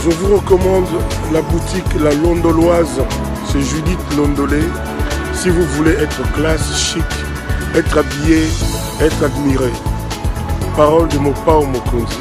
Je vous recommande la boutique La Londoloise, c'est Judith Londolé. Si vous voulez être classe, chic, être habillé, être admiré. Parole de Mopao Mokonzi.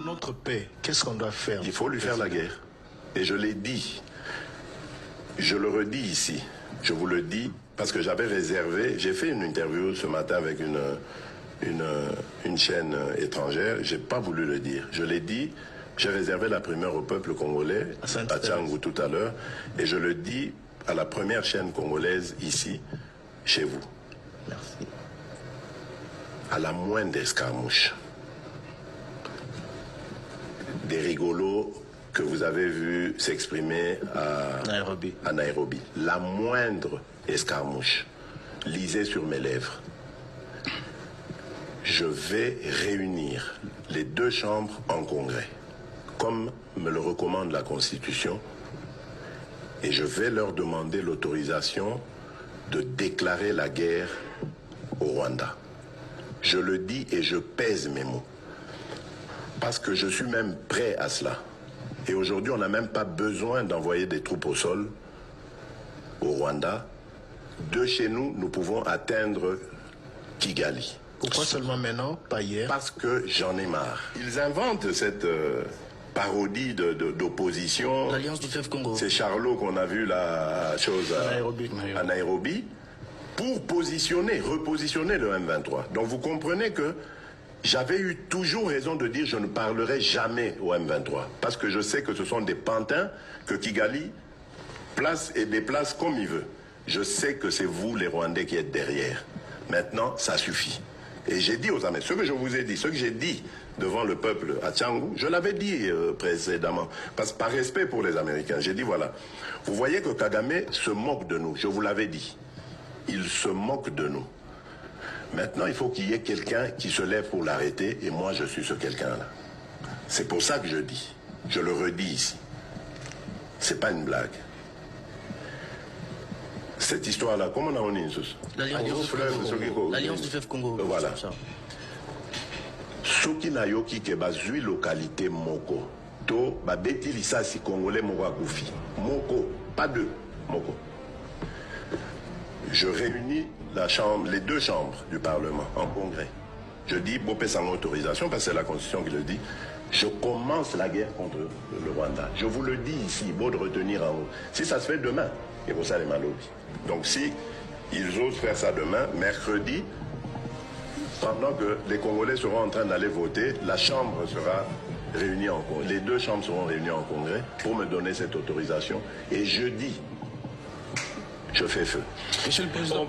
Notre paix, qu'est-ce qu'on doit faire? Il faut lui faire la guerre. Et je l'ai dit. Je le redis ici. Je vous le dis parce que j'avais réservé. J'ai fait une interview ce matin avec une chaîne étrangère. J'ai pas voulu le dire. Je l'ai dit. J'ai réservé la primeur au peuple congolais, à Tchangou tout à l'heure. Et je le dis à la première chaîne congolaise ici, chez vous. Merci. À la moindre escarmouche. Des rigolos que vous avez vus s'exprimer à Nairobi. La moindre escarmouche, lisez sur mes lèvres. Je vais réunir les deux chambres en congrès, comme me le recommande la Constitution, et je vais leur demander l'autorisation de déclarer la guerre au Rwanda. Je le dis et je pèse mes mots. Parce que je suis même prêt à cela. Et aujourd'hui, on n'a même pas besoin d'envoyer des troupes au sol, au Rwanda. De chez nous, nous pouvons atteindre Kigali. Pourquoi seulement maintenant, pas hier? Parce que j'en ai marre. Ils inventent cette parodie d'opposition. L'Alliance du fleuve Congo. C'est Charlot qu'on a vu la chose à Nairobi pour repositionner le M23. Donc vous comprenez que j'avais eu toujours raison de dire je ne parlerai jamais au M23. Parce que je sais que ce sont des pantins que Kigali place et déplace comme il veut. Je sais que c'est vous les Rwandais qui êtes derrière. Maintenant, ça suffit. Et j'ai dit aux Américains, ce que je vous ai dit, ce que j'ai dit devant le peuple à Tchangou, je l'avais dit précédemment. Parce que par respect pour les Américains, j'ai dit voilà, vous voyez que Kagame se moque de nous, je vous l'avais dit. Il se moque de nous. Maintenant, il faut qu'il y ait quelqu'un qui se lève pour l'arrêter, et moi, je suis ce quelqu'un-là. C'est pour ça que je dis. Je le redis ici. C'est pas une blague. Cette histoire-là, comment on a dit l'Alliance du fleuve Congo. Voilà. Soki na yoki ke bazui localité moko. To babeti lisasi congolais moko akufi. Moko, pas deux. Moko. Je réunis les deux chambres du Parlement en congrès. Je dis, Bopé sans autorisation, parce que c'est la Constitution qui le dit, je commence la guerre contre le Rwanda. Je vous le dis ici, beau de retenir en haut. Si ça se fait demain, et pour ça les malobis. Donc si ils osent faire ça demain, mercredi, pendant que les Congolais seront en train d'aller voter, la Chambre sera réunie en congrès. Les deux chambres seront réunies en congrès pour me donner cette autorisation. Et jeudi, je fais feu. Monsieur le Président,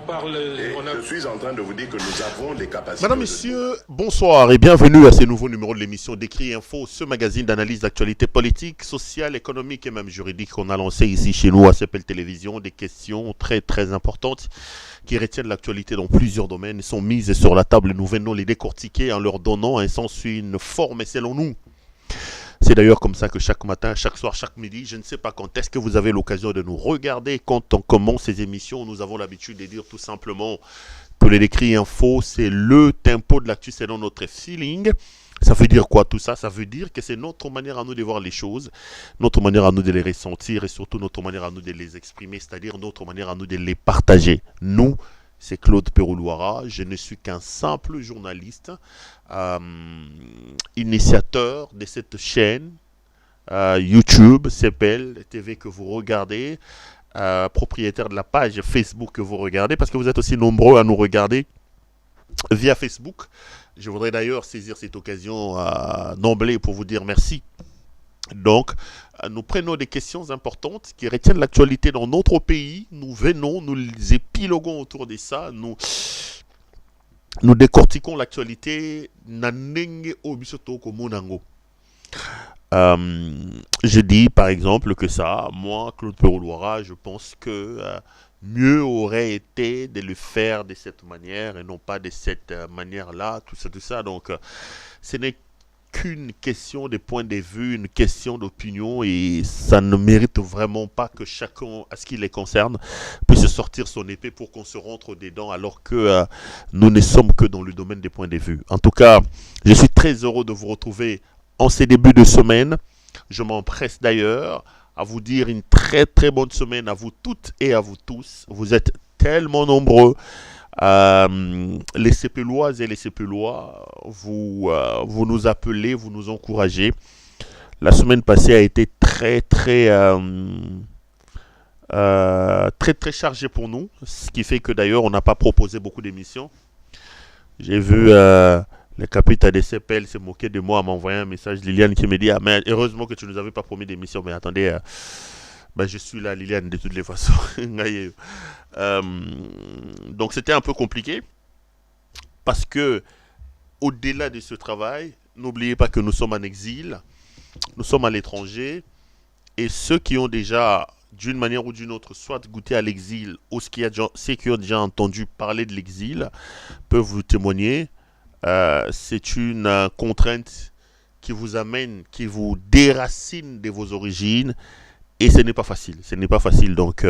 je suis en train de vous dire que nous avons les capacités. Madame, Messieurs, bonsoir et bienvenue à ce nouveau numéro de l'émission d'Écrit Info, ce magazine d'analyse d'actualité politique, sociale, économique et même juridique qu'on a lancé ici chez nous à CPL Télévision. Des questions très très importantes qui retiennent l'actualité dans plusieurs domaines sont mises sur la table et nous venons les décortiquer en leur donnant un sens, une forme et selon nous. C'est d'ailleurs comme ça que chaque matin, chaque soir, chaque midi, je ne sais pas quand est-ce que vous avez l'occasion de nous regarder quand on commence ces émissions. Nous avons l'habitude de dire tout simplement que les Décrits Info, c'est le tempo de l'actu selon notre feeling. Ça veut dire quoi tout ça? Ça veut dire que c'est notre manière à nous de voir les choses, notre manière à nous de les ressentir et surtout notre manière à nous de les exprimer, c'est-à-dire notre manière à nous de les partager. Nous, c'est Claude Peroulouara, je ne suis qu'un simple journaliste, initiateur de cette chaîne YouTube, CPL TV que vous regardez, propriétaire de la page Facebook que vous regardez, parce que vous êtes aussi nombreux à nous regarder via Facebook. Je voudrais d'ailleurs saisir cette occasion d'emblée pour vous dire merci. Donc, nous prenons des questions importantes qui retiennent l'actualité dans notre pays. Nous venons, nous les épiloguons autour de ça. Nous décortiquons l'actualité. Je dis par exemple que ça, moi, Claude Peroulouara, je pense que mieux aurait été de le faire de cette manière et non pas de cette manière-là, tout ça. Donc, ce n'est qu'une question de point de vue, une question d'opinion et ça ne mérite vraiment pas que chacun, à ce qui les concerne, puisse sortir son épée pour qu'on se rentre dedans alors que nous ne sommes que dans le domaine des points de vue. En tout cas, je suis très heureux de vous retrouver en ces débuts de semaine. Je m'empresse d'ailleurs à vous dire une très très bonne semaine à vous toutes et à vous tous. Vous êtes tellement nombreux. Les Sépéloises et les Sépélois, vous nous appelez, vous nous encouragez. La semaine passée a été très chargée pour nous, ce qui fait que d'ailleurs on n'a pas proposé beaucoup d'émissions. J'ai vu le capitaine des CPL se moquer de moi, m'envoyer un message, Liliane, qui me dit mais heureusement que tu ne nous avais pas promis d'émission, mais attendez, je suis là, Liliane, de toutes les façons. Donc c'était un peu compliqué parce que au-delà de ce travail, n'oubliez pas que nous sommes en exil, nous sommes à l'étranger et ceux qui ont déjà d'une manière ou d'une autre soit goûté à l'exil ou ceux qui ont déjà entendu parler de l'exil peuvent vous témoigner. C'est une contrainte qui vous amène, qui vous déracine de vos origines. Et ce n'est pas facile, donc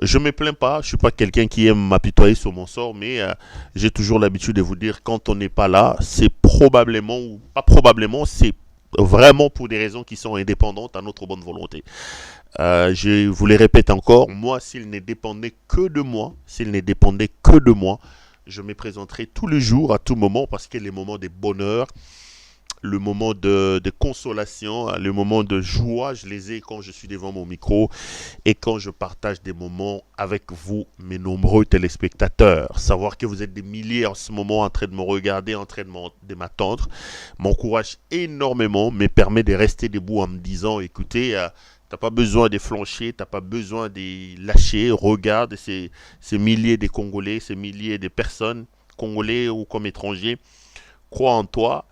je ne me plains pas, je ne suis pas quelqu'un qui aime m'apitoyer sur mon sort, mais j'ai toujours l'habitude de vous dire, quand on n'est pas là, c'est probablement, ou pas probablement, c'est vraiment pour des raisons qui sont indépendantes à notre bonne volonté. Je vous le répète encore, moi, s'il ne dépendait que de moi, je me présenterai tous les jours, à tout moment, parce que les moments de bonheur, le moment de consolation, le moment de joie, je les ai quand je suis devant mon micro et quand je partage des moments avec vous, mes nombreux téléspectateurs. Savoir que vous êtes des milliers en ce moment en train de me regarder, en train de m'attendre, m'encourage énormément, me permet de rester debout en me disant, écoutez, t'as pas besoin de flancher, t'as pas besoin de lâcher, regarde ces milliers de Congolais, ces milliers de personnes, Congolais ou comme étrangers, croient en toi.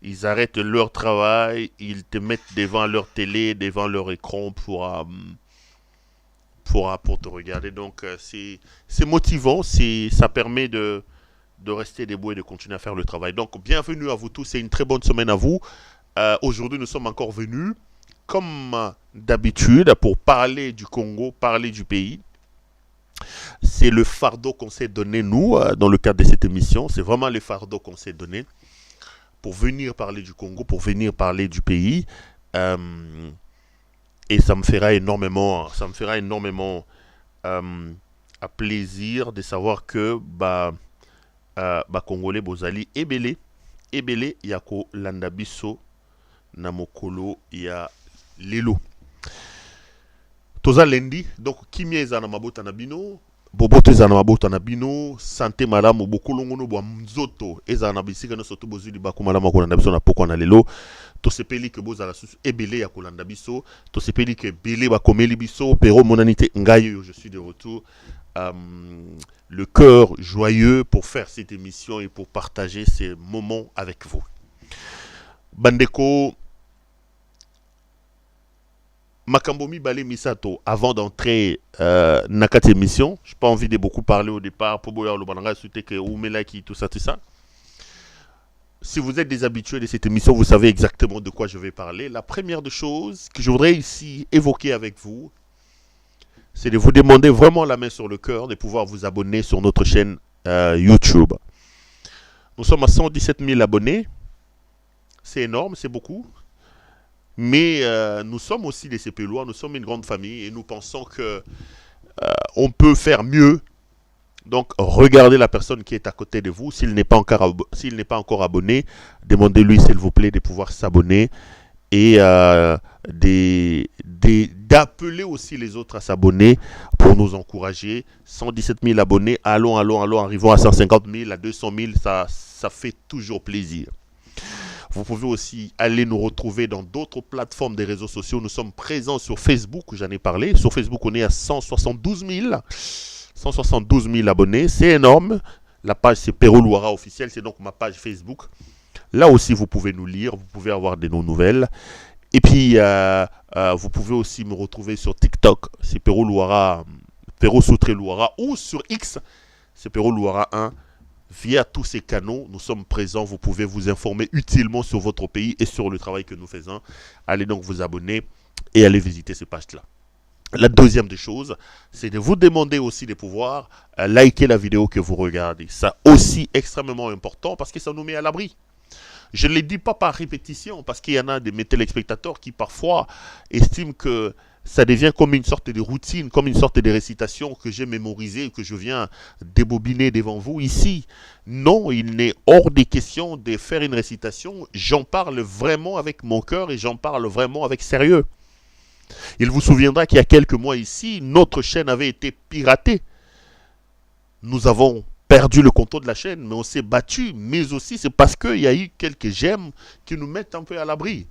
Ils arrêtent leur travail, ils te mettent devant leur télé, devant leur écran pour te regarder. Donc c'est motivant, ça permet de rester debout et de continuer à faire le travail. Donc bienvenue à vous tous, c'est une très bonne semaine à vous. Aujourd'hui nous sommes encore venus, comme d'habitude, pour parler du Congo, parler du pays. C'est le fardeau qu'on s'est donné, nous, dans le cadre de cette émission. C'est vraiment le fardeau qu'on s'est donné pour venir parler du Congo, pour venir parler du pays. Et ça me fera énormément à plaisir de savoir que Congolais bozali ebele yako landa biso na mokolo ya lelo. Toza lendi, donc kimia eza na mabota na bino, boboto eza na mabota na bino, santé malamu bokolongono bwa mzoto eza na bisika no soto bozuli bakumala makolanda biso na poko na lelo. Tosepeli ke bozala susu ebele ya kolanda biso, tosepeli ke ebele bakomeli biso, pero monanité ngai je suis de retour. Le cœur joyeux pour faire cette émission et pour partager ces moments avec vous. Bandeko Makambomi Balé Misato, avant d'entrer dans cette émission, je n'ai pas envie de beaucoup parler au départ, pour le bananga, tout ça. Si vous êtes des habitués de cette émission, vous savez exactement de quoi je vais parler. La première des choses que je voudrais ici évoquer avec vous, c'est de vous demander vraiment la main sur le cœur de pouvoir vous abonner sur notre chaîne YouTube. Nous sommes à 117 000 abonnés. C'est énorme, c'est beaucoup. Mais nous sommes aussi des Sépélois, nous sommes une grande famille et nous pensons que on peut faire mieux. Donc regardez la personne qui est à côté de vous. S'il n'est pas encore abonné, demandez-lui s'il vous plaît de pouvoir s'abonner et d'appeler aussi les autres à s'abonner pour nous encourager. 117 000 abonnés, allons, arrivons à 150 000, à 200 000, ça fait toujours plaisir. Vous pouvez aussi aller nous retrouver dans d'autres plateformes des réseaux sociaux. Nous sommes présents sur Facebook, j'en ai parlé. Sur Facebook, on est à 172 000 abonnés. C'est énorme. La page, c'est Pero Luara officiel. C'est donc ma page Facebook. Là aussi, vous pouvez nous lire. Vous pouvez avoir de nos nouvelles. Et puis, vous pouvez aussi me retrouver sur TikTok, c'est Pero Louara, Pero Soutré Louara, ou sur X, c'est Pero Louara 1. Via tous ces canaux, nous sommes présents. Vous pouvez vous informer utilement sur votre pays et sur le travail que nous faisons. Allez donc vous abonner et allez visiter ces pages-là. La deuxième des choses, c'est de vous demander aussi de pouvoir liker la vidéo que vous regardez. Ça aussi extrêmement important parce que ça nous met à l'abri. Je ne le dis pas par répétition parce qu'il y en a de mes téléspectateurs qui parfois estiment que ça devient comme une sorte de routine, comme une sorte de récitation que j'ai mémorisée, que je viens débobiner devant vous ici. Non, il n'est hors des questions de faire une récitation. J'en parle vraiment avec mon cœur et j'en parle vraiment avec sérieux. Il vous souviendra qu'il y a quelques mois ici, notre chaîne avait été piratée. Nous avons perdu le contrôle de la chaîne, mais on s'est battu. Mais aussi, c'est parce qu'il y a eu quelques gemmes qui nous mettent un peu à l'abri.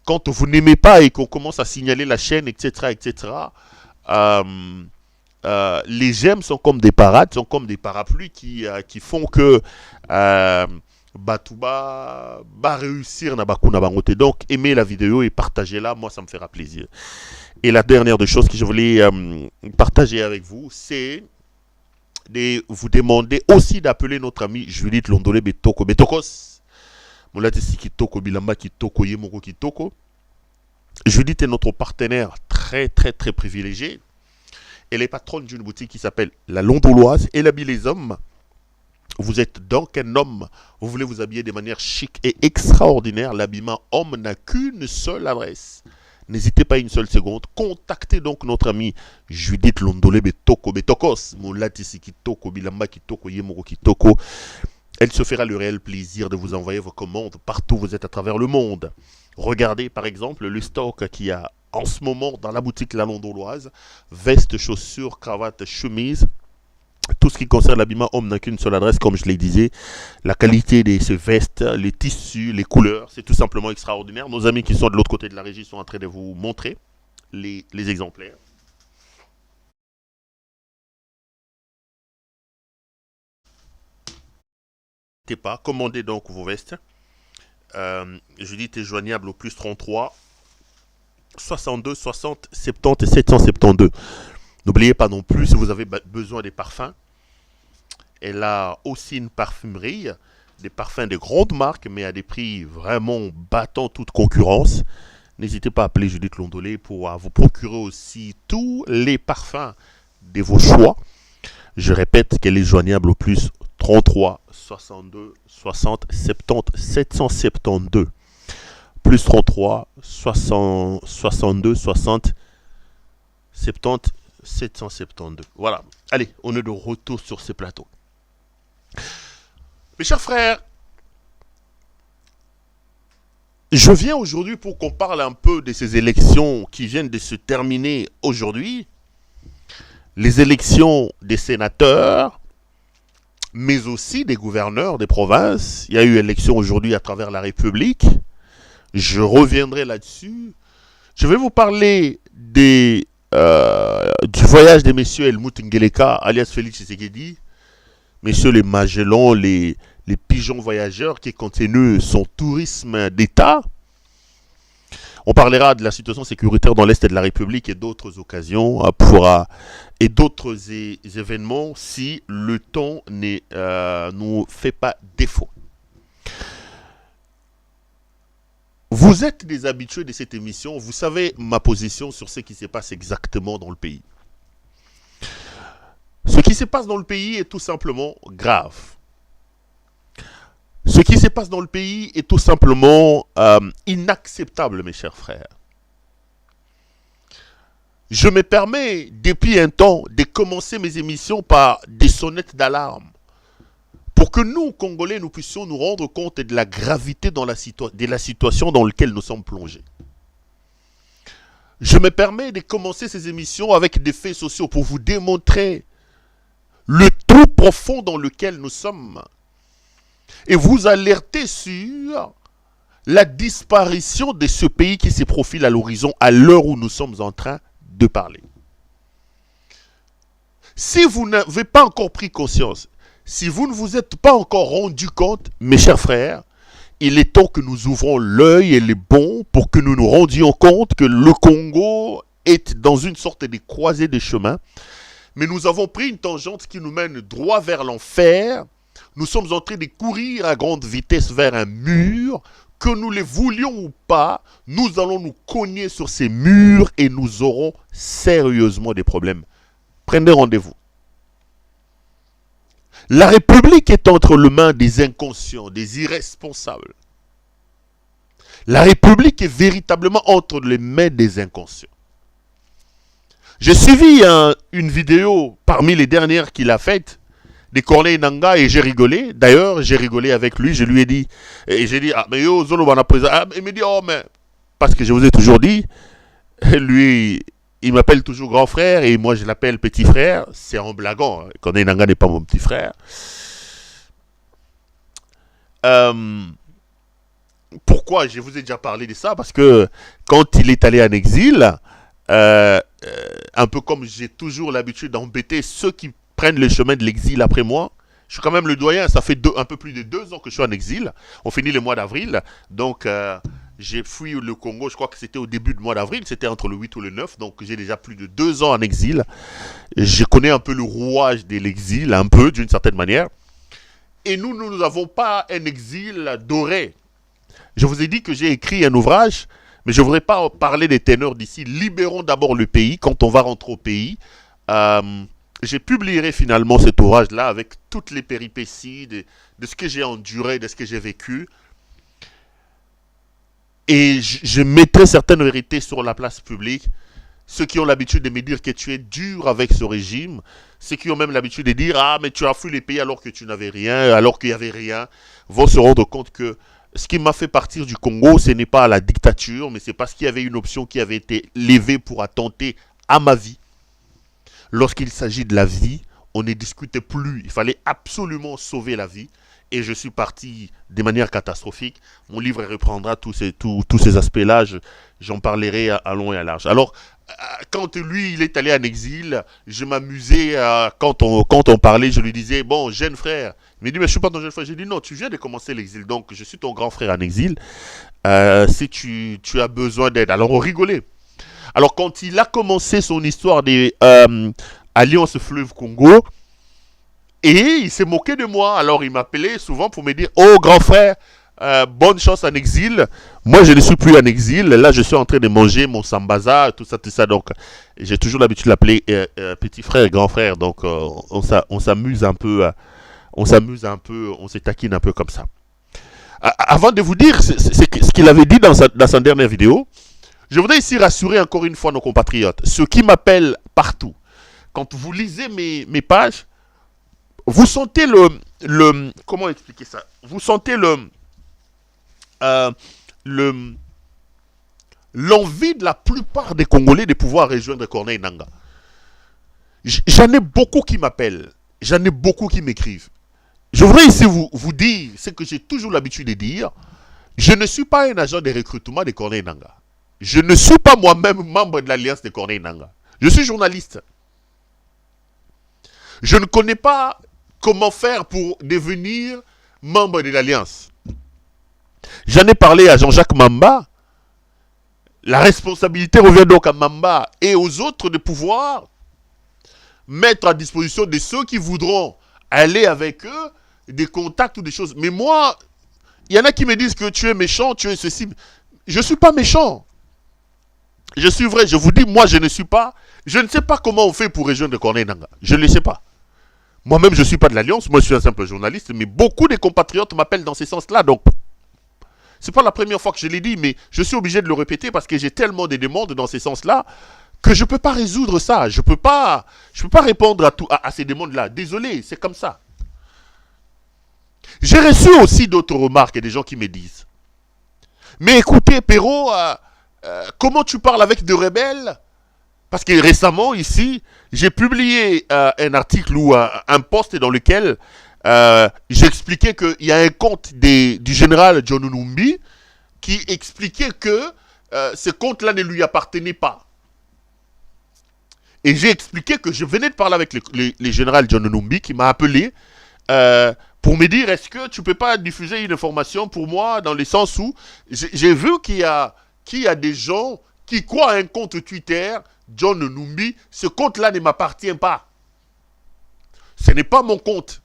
Quand vous n'aimez pas et qu'on commence à signaler la chaîne, etc., etc., les gemmes sont comme des parades, sont comme des parapluies qui font que Batouba va réussir na bakuna bangote. Donc, aimez la vidéo et partagez-la, moi ça me fera plaisir. Et la dernière des choses que je voulais partager avec vous, c'est de vous demander aussi d'appeler notre ami Judith Londolé Betoko Betokos. Judith est notre partenaire très privilégié. Elle est patronne d'une boutique qui s'appelle La Londoloise. Elle habille les hommes. Vous êtes donc un homme. Vous voulez vous habiller de manière chic et extraordinaire. L'habillement homme n'a qu'une seule adresse. N'hésitez pas une seule seconde. Contactez donc notre ami Judith Londolé Betoko Betokos. Elle se fera le réel plaisir de vous envoyer vos commandes partout où vous êtes à travers le monde. Regardez par exemple le stock qu'il y a en ce moment dans la boutique La Londoloise. Vestes, chaussures, cravates, chemises. Tout ce qui concerne l'habillement homme n'a qu'une seule adresse, comme je l'ai dit. La qualité de ces vestes, les tissus, les couleurs, c'est tout simplement extraordinaire. Nos amis qui sont de l'autre côté de la régie sont en train de vous montrer les exemplaires. N'hésitez pas, commandez donc vos vestes. Judith est joignable au plus 33 62 60 70 et 772. N'oubliez pas non plus, si vous avez besoin des parfums, elle a aussi une parfumerie, des parfums de grandes marques, mais à des prix vraiment battant toute concurrence. N'hésitez pas à appeler Judith Londolé pour vous procurer aussi tous les parfums de vos choix. Je répète qu'elle est joignable au plus 33 62 60 70 772. Plus 33 60 62 60 70 772. Voilà. Allez, on est de retour sur ce plateau. Mes chers frères, je viens aujourd'hui pour qu'on parle un peu de ces élections qui viennent de se terminer aujourd'hui. Les élections des sénateurs, mais aussi des gouverneurs des provinces. Il y a eu élection aujourd'hui à travers la République. Je reviendrai là-dessus. Je vais vous parler du voyage des messieurs Helmut Ngeleka, alias Félix Tshisekedi, messieurs les Magellans, les pigeons voyageurs qui continuent son tourisme d'État. On parlera de la situation sécuritaire dans l'Est de la République et d'autres occasions et d'autres événements si le temps ne nous fait pas défaut. Vous êtes des habitués de cette émission, vous savez ma position sur ce qui se passe exactement dans le pays. Ce qui se passe dans le pays est tout simplement grave. Ce qui se passe dans le pays est tout simplement inacceptable, mes chers frères. Je me permets, depuis un temps, de commencer mes émissions par des sonnettes d'alarme. Pour que nous, Congolais, nous puissions nous rendre compte de la gravité de la situation dans laquelle nous sommes plongés. Je me permets de commencer ces émissions avec des faits sociaux pour vous démontrer le trou profond dans lequel nous sommes. Et vous alerter sur la disparition de ce pays qui se profile à l'horizon à l'heure où nous sommes en train de parler. Si vous n'avez pas encore pris conscience, si vous ne vous êtes pas encore rendu compte, mes chers frères, il est temps que nous ouvrons l'œil et les bons pour que nous nous rendions compte que le Congo est dans une sorte de croisée des chemins. Mais nous avons pris une tangente qui nous mène droit vers l'enfer. Nous sommes en train de courir à grande vitesse vers un mur. Que nous le voulions ou pas, nous allons nous cogner sur ces murs et nous aurons sérieusement des problèmes. Prenez rendez-vous. La République est entre les mains des inconscients, des irresponsables. La République est véritablement entre les mains des inconscients. J'ai suivi une vidéo parmi les dernières qu'il a faites de Corneille Nangaa et j'ai rigolé. D'ailleurs, j'ai rigolé avec lui. Je lui ai dit, ah, mais yo, Zolo, on a pris ça. Il me dit, oh, mais, parce que je vous ai toujours dit, lui, il m'appelle toujours grand frère et moi, je l'appelle petit frère. C'est en blaguant. Corneille Nangaa n'est pas mon petit frère. Pourquoi je vous ai déjà parlé de ça? Parce que quand il est allé en exil, un peu comme j'ai toujours l'habitude d'embêter ceux qui prennent le chemin de l'exil après moi. Je suis quand même le doyen, ça fait un peu plus de 2 ans que je suis en exil. On finit le mois d'avril, donc j'ai fui le Congo, je crois que c'était au début du mois d'avril, c'était entre le 8 ou le 9, donc j'ai déjà plus de 2 ans en exil. Je connais un peu le rouage de l'exil, un peu d'une certaine manière. Et nous n'avons pas un exil doré. Je vous ai dit que j'ai écrit un ouvrage, mais je ne voudrais pas parler des ténors d'ici. Libérons d'abord le pays quand on va rentrer au pays. J'ai publié finalement cet ouvrage-là avec toutes les péripéties de ce que j'ai enduré, de ce que j'ai vécu. Et je mettrai certaines vérités sur la place publique. Ceux qui ont l'habitude de me dire que tu es dur avec ce régime, ceux qui ont même l'habitude de dire « Ah, mais tu as fui les pays alors que tu n'avais rien, alors qu'il n'y avait rien », vont se rendre compte que ce qui m'a fait partir du Congo, ce n'est pas la dictature, mais c'est parce qu'il y avait une option qui avait été levée pour attenter à ma vie. Lorsqu'il s'agit de la vie, on ne discutait plus. Il fallait absolument sauver la vie. Et je suis parti de manière catastrophique. Mon livre reprendra tous ces aspects-là. J'en parlerai à long et à large. Alors, quand lui, il est allé en exil, je m'amusais, quand on parlait, je lui disais, bon, jeune frère. Il me dit, mais je ne suis pas ton jeune frère. J'ai dit, non, tu viens de commencer l'exil, donc je suis ton grand frère en exil. Si tu as besoin d'aide. Alors, on rigolait. Alors, quand il a commencé son histoire d'Alliance Fleuve Congo, et il s'est moqué de moi. Alors, il m'appelait souvent pour me dire, oh, grand frère, bonne chance en exil. Moi, je ne suis plus en exil. Là, je suis en train de manger mon sambaza, tout ça. Donc, j'ai toujours l'habitude de l'appeler petit frère, grand frère. Donc, on s'amuse un peu. On se taquine un peu comme ça. Avant de vous dire ce qu'il avait dit dans sa dernière vidéo, je voudrais ici rassurer encore une fois nos compatriotes, ceux qui m'appellent partout. Quand vous lisez mes pages, vous sentez comment expliquer ça? Vous sentez l'envie de la plupart des Congolais de pouvoir rejoindre Corneille Nangaa. J'en ai beaucoup qui m'appellent, j'en ai beaucoup qui m'écrivent. Je voudrais ici vous dire ce que j'ai toujours l'habitude de dire. Je ne suis pas un agent de recrutement de Corneille Nangaa. Je ne suis pas moi-même membre de l'Alliance de Corneille Nangaa. Je suis journaliste. Je ne connais pas comment faire pour devenir membre de l'Alliance. J'en ai parlé à Jean-Jacques Mamba. La responsabilité revient donc à Mamba et aux autres de pouvoir mettre à disposition de ceux qui voudront aller avec eux des contacts ou des choses. Mais moi, il y en a qui me disent que tu es méchant, tu es ceci. Je ne suis pas méchant. Je suis vrai, je vous dis, moi je ne sais pas comment on fait pour rejoindre Corneille Nangaa. Je ne le sais pas. Moi-même, je ne suis pas de l'Alliance, moi je suis un simple journaliste, mais beaucoup de compatriotes m'appellent dans ce sens-là, donc c'est pas la première fois que je l'ai dit, mais je suis obligé de le répéter parce que j'ai tellement de demandes dans ce sens-là que je ne peux pas résoudre ça. Je ne peux pas répondre à ces demandes-là. Désolé, c'est comme ça. J'ai reçu aussi d'autres remarques et des gens qui me disent, mais écoutez, Perrault, comment tu parles avec des rebelles? Parce que récemment, ici, j'ai publié un article ou un post dans lequel j'expliquais qu'il y a un compte du général John Numbi qui expliquait que ce compte-là ne lui appartenait pas. Et j'ai expliqué que je venais de parler avec le général John Numbi qui m'a appelé pour me dire, est-ce que tu ne peux pas diffuser une information pour moi dans le sens où j'ai vu qu'il y a des gens qui croient à un compte Twitter, John Numbi, ce compte-là ne m'appartient pas. Ce n'est pas mon compte.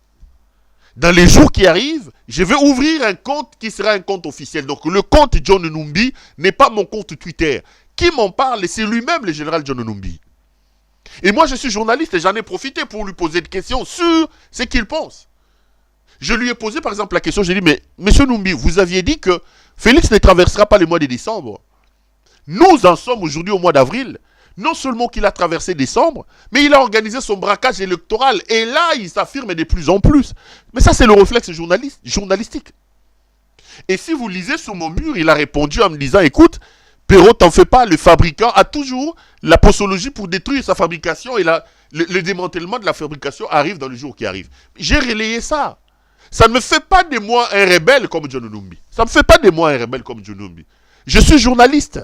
Dans les jours qui arrivent, je vais ouvrir un compte qui sera un compte officiel. Donc le compte John Numbi n'est pas mon compte Twitter. Qui m'en parle? C'est lui-même le général John Numbi. Et moi je suis journaliste et j'en ai profité pour lui poser des questions sur ce qu'il pense. Je lui ai posé par exemple la question, j'ai dit, mais monsieur Numbi, vous aviez dit que Félix ne traversera pas le mois de décembre. Nous en sommes aujourd'hui au mois d'avril. Non seulement qu'il a traversé décembre, mais il a organisé son braquage électoral. Et là, il s'affirme de plus en plus. Mais ça, c'est le réflexe journalistique. Et si vous lisez sur mon mur, il a répondu en me disant, écoute, Perrault, t'en fais pas, le fabricant a toujours la posologie pour détruire sa fabrication et le démantèlement de la fabrication arrive dans le jour qui arrive. J'ai relayé ça. Ça ne me fait pas de moi un rebelle comme John Numbi. Ça ne me fait pas de moi un rebelle comme John Numbi. Je suis journaliste.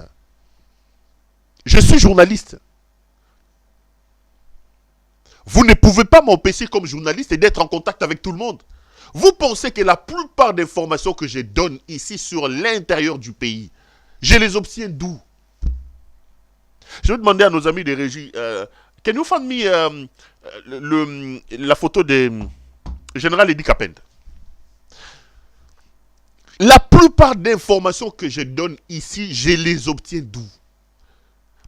Je suis journaliste. Vous ne pouvez pas m'empêcher comme journaliste et d'être en contact avec tout le monde. Vous pensez que la plupart des informations que je donne ici sur l'intérieur du pays, je les obtiens d'où? Je vais demander à nos amis des régies, can you find me la photo de général Eddy Kapend? La plupart des informations que je donne ici, je les obtiens d'où?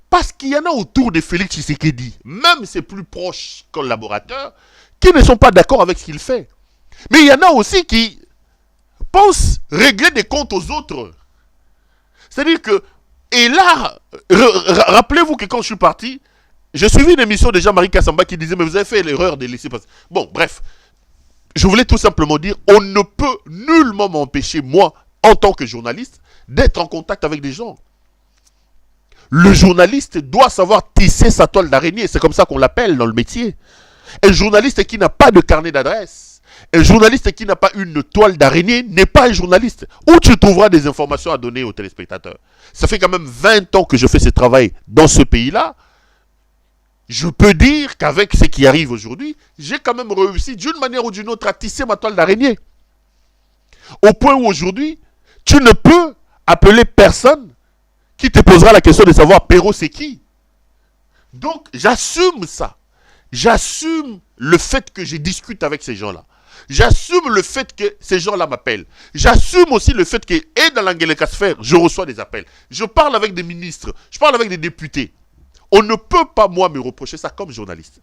Parce qu'il y en a autour de Félix Tshisekedi, même ses plus proches collaborateurs, qui ne sont pas d'accord avec ce qu'il fait. Mais il y en a aussi qui pensent régler des comptes aux autres. C'est-à-dire que, et là, rappelez-vous que quand je suis parti, j'ai suivi une émission de Jean-Marie Kassamba qui disait, mais vous avez fait l'erreur de laisser passer. Bon, bref, je voulais tout simplement dire, on ne peut nullement m'empêcher, moi, en tant que journaliste, d'être en contact avec des gens. Le journaliste doit savoir tisser sa toile d'araignée. C'est comme ça qu'on l'appelle dans le métier. Un journaliste qui n'a pas de carnet d'adresse, un journaliste qui n'a pas une toile d'araignée n'est pas un journaliste. Où tu trouveras des informations à donner aux téléspectateurs. Ça fait quand même 20 ans que je fais ce travail dans ce pays-là. Je peux dire qu'avec ce qui arrive aujourd'hui, j'ai quand même réussi d'une manière ou d'une autre à tisser ma toile d'araignée. Au point où aujourd'hui, tu ne peux appeler personne qui te posera la question de savoir Perrault c'est qui. Donc j'assume ça. J'assume le fait que je discute avec ces gens-là. J'assume le fait que ces gens-là m'appellent. J'assume aussi le fait que, et dans l'Angelika Sphère, je reçois des appels. Je parle avec des ministres, je parle avec des députés. On ne peut pas, moi, me reprocher ça comme journaliste.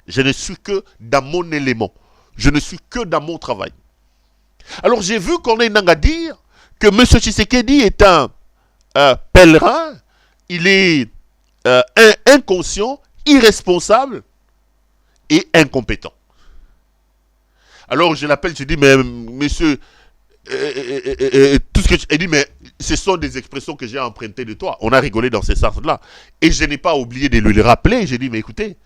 Je ne suis que dans mon élément. Je ne suis que dans mon travail. Alors j'ai vu qu'on est à dire que M. Tshisekedi est un pèlerin, il est inconscient, irresponsable et incompétent. Alors je l'appelle, je dis, mais monsieur, tout ce que tu dit, mais ce sont des expressions que j'ai empruntées de toi. On a rigolé dans ce sens-là. Et je n'ai pas oublié de lui le rappeler. J'ai dit, mais écoutez,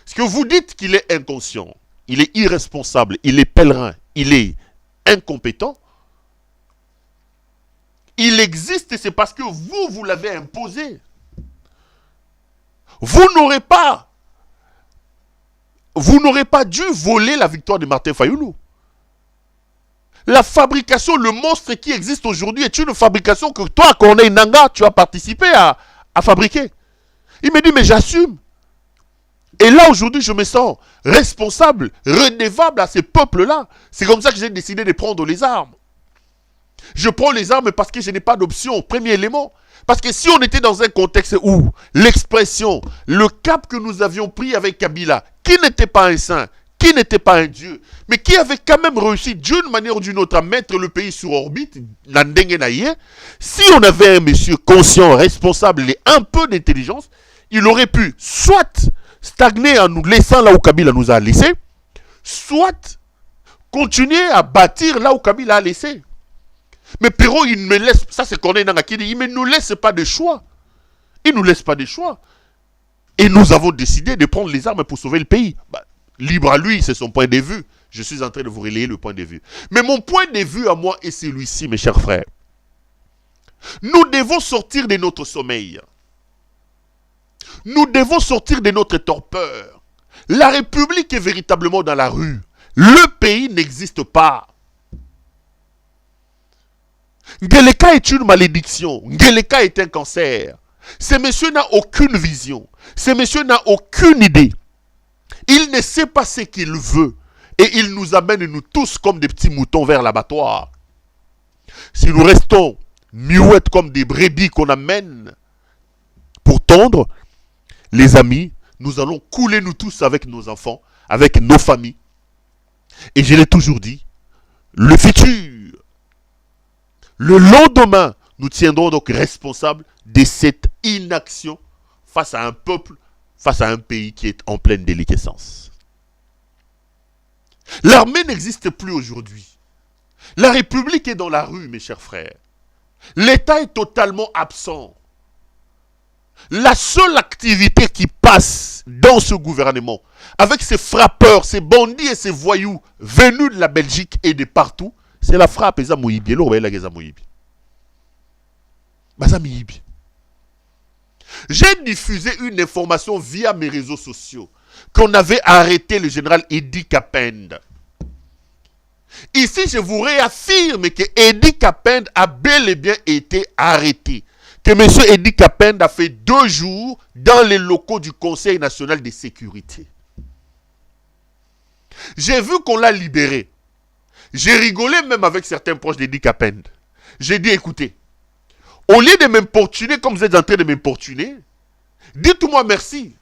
ce que vous dites qu'il est inconscient, il est irresponsable, il est pèlerin, il est incompétent, il existe et c'est parce que vous l'avez imposé. Vous n'aurez pas dû voler la victoire de Martin Fayulu. La fabrication, le monstre qui existe aujourd'hui est une fabrication que toi, Corneille Nangaa, tu as participé à fabriquer. Il me dit, mais j'assume. Et là, aujourd'hui, je me sens responsable, redevable à ces peuples-là. C'est comme ça que j'ai décidé de prendre les armes. Je prends les armes parce que je n'ai pas d'option, premier élément. Parce que si on était dans un contexte où l'expression, le cap que nous avions pris avec Kabila, qui n'était pas un saint, qui n'était pas un dieu, mais qui avait quand même réussi d'une manière ou d'une autre à mettre le pays sur orbite, si on avait un monsieur conscient, responsable et un peu d'intelligence, il aurait pu soit stagner en nous laissant là où Kabila nous a laissés, soit continuer à bâtir là où Kabila a laissé. Mais Perrault, il me laisse, ça c'est Corneille Nangaa qui dit, il ne nous laisse pas de choix. Il ne nous laisse pas de choix. Et nous avons décidé de prendre les armes pour sauver le pays. Libre à lui, c'est son point de vue. Je suis en train de vous relayer le point de vue. Mais mon point de vue à moi est celui-ci, mes chers frères. Nous devons sortir de notre sommeil. Nous devons sortir de notre torpeur. La République est véritablement dans la rue. Le pays n'existe pas. Ngeleka est une malédiction. Ngeleka est un cancer. Ce monsieur n'a aucune vision. Ce monsieur n'a aucune idée. Il ne sait pas ce qu'il veut. Et il nous amène, nous tous, comme des petits moutons vers l'abattoir. Si nous restons muettes comme des brebis qu'on amène pour tondre, les amis, nous allons couler nous tous avec nos enfants, avec nos familles. Et je l'ai toujours dit, le futur, le lendemain, nous tiendrons donc responsables de cette inaction face à un peuple, face à un pays qui est en pleine déliquescence. L'armée n'existe plus aujourd'hui. La République est dans la rue, mes chers frères. L'État est totalement absent. La seule activité qui passe dans ce gouvernement, avec ces frappeurs, ces bandits et ces voyous venus de la Belgique et de partout, c'est la frappe. J'ai diffusé une information via mes réseaux sociaux qu'on avait arrêté le général Edi Kapend. Ici, je vous réaffirme que Edi Kapend a bel et bien été arrêté. Que M. Edi Kapend a fait 2 jours dans les locaux du Conseil national de sécurité. J'ai vu qu'on l'a libéré. J'ai rigolé même avec certains proches d'Edi Kapend. J'ai dit, écoutez, au lieu de m'importuner comme vous êtes en train de m'importuner, dites-moi merci.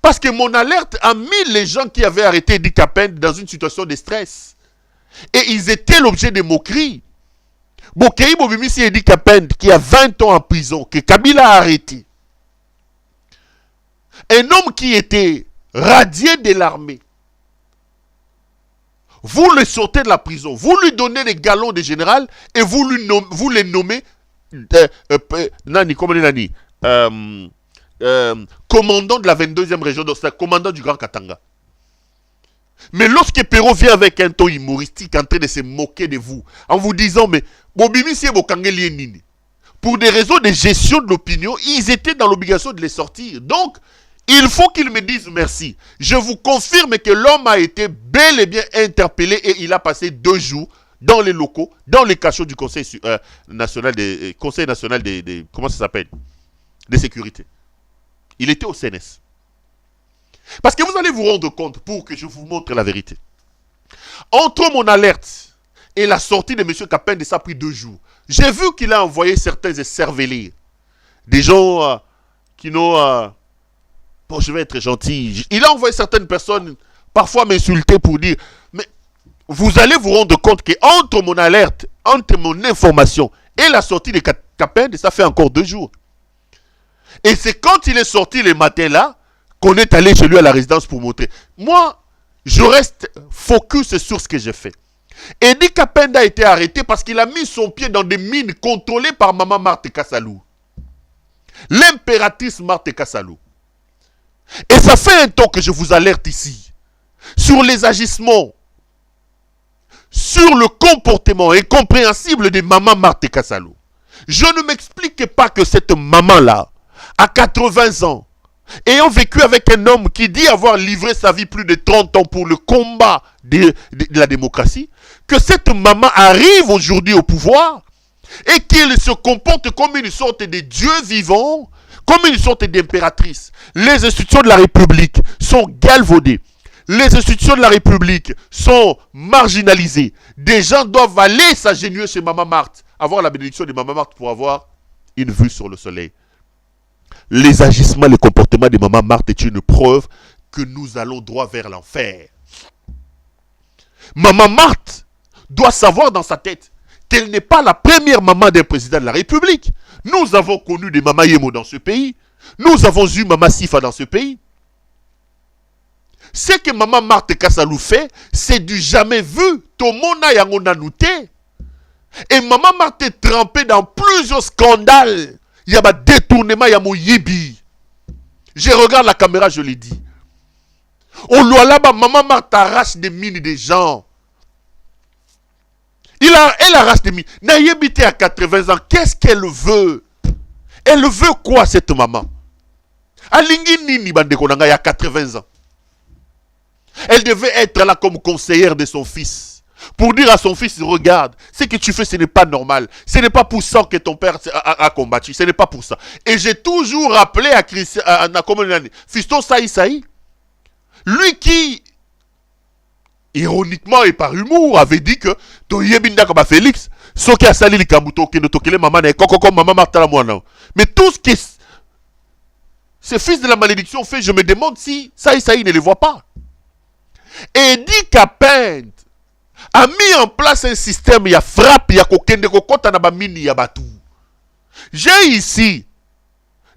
Parce que mon alerte a mis les gens qui avaient arrêté Edi Kapend dans une situation de stress. Et ils étaient l'objet de moqueries. Bokei Bobimisi Edi Kapend, qui a 20 ans en prison, que Kabila a arrêté. Un homme qui était radié de l'armée. Vous le sortez de la prison, vous lui donnez les galons de général et vous le nommez commandant de la 22e région d'Osta, commandant du Grand Katanga. Mais lorsque Perrault vient avec un ton humoristique en train de se moquer de vous, en vous disant, mais pour des raisons de gestion de l'opinion, ils étaient dans l'obligation de les sortir. Donc, il faut qu'ils me disent merci. Je vous confirme que l'homme a été bel et bien interpellé et il a passé 2 jours dans les locaux, dans les cachots du Conseil national des comment ça s'appelle, de sécurité. Il était au CNS. Parce que vous allez vous rendre compte, pour que je vous montre la vérité. Entre mon alerte et la sortie de M. Kapend, ça a pris 2 jours. J'ai vu qu'il a envoyé certains écervelés. Des gens qui n'ont... bon, je vais être gentil. Il a envoyé certaines personnes parfois m'insulter pour dire... Mais vous allez vous rendre compte qu'entre mon alerte, entre mon information et la sortie de Kapend, ça fait encore 2 jours. Et c'est quand il est sorti le matin là, qu'on est allé chez lui à la résidence pour montrer. Moi, je reste focus sur ce que j'ai fait. Edi Kapend a été arrêté parce qu'il a mis son pied dans des mines contrôlées par Maman Marthe Kassalou. L'impératrice Marthe Kassalou. Et ça fait un temps que je vous alerte ici sur les agissements, sur le comportement incompréhensible de Maman Marthe Kassalou. Je ne m'explique pas que cette maman-là, à 80 ans, ayant vécu avec un homme qui dit avoir livré sa vie plus de 30 ans pour le combat de la démocratie, que cette maman arrive aujourd'hui au pouvoir et qu'il se comporte comme une sorte de Dieu vivant, comme une sorte d'impératrice. Les institutions de la République sont galvaudées. Les institutions de la République sont marginalisées. Des gens doivent aller s'agenouiller chez Maman Marthe, avoir la bénédiction de Maman Marthe pour avoir une vue sur le soleil. Les agissements, les comportements de Maman Marthe est une preuve que nous allons droit vers l'enfer. Maman Marthe doit savoir dans sa tête qu'elle n'est pas la première maman d'un président de la République. Nous avons connu des Mama Yemo dans ce pays. Nous avons eu Mama Sifa dans ce pays. Ce que Maman Marthe Kassalou fait, c'est du jamais vu. Tomona yangona nouté. Et Maman Marthe est trempée dans plusieurs scandales. Il y a un détournement, il y a mon yibi. Je regarde la caméra, je l'ai dit. On lui a là-bas, Maman Marthe arrache des mines des gens. Elle arrache des mines. Nayebité à 80 ans, qu'est-ce qu'elle veut? Elle veut quoi, cette maman? Alingi nini bande konanga, il y a 80 ans. Elle devait être là comme conseillère de son fils. Pour dire à son fils, regarde, ce que tu fais, ce n'est pas normal. Ce n'est pas pour ça que ton père a combattu. Ce n'est pas pour ça. Et j'ai toujours rappelé à Christian, Fiston Saï, lui qui, ironiquement et par humour, avait dit que Toyebinda comme Félix, ce qui a sali le Kambuto, qui ne tokele maman, maman Martala Moana. Mais tout ce que ce fils de la malédiction fait, je me demande si Saï ne le voit pas. Eddie Kapend a mis en place un système, il y a frappe, il y a kokende kokota na bamini ya batu. J'ai ici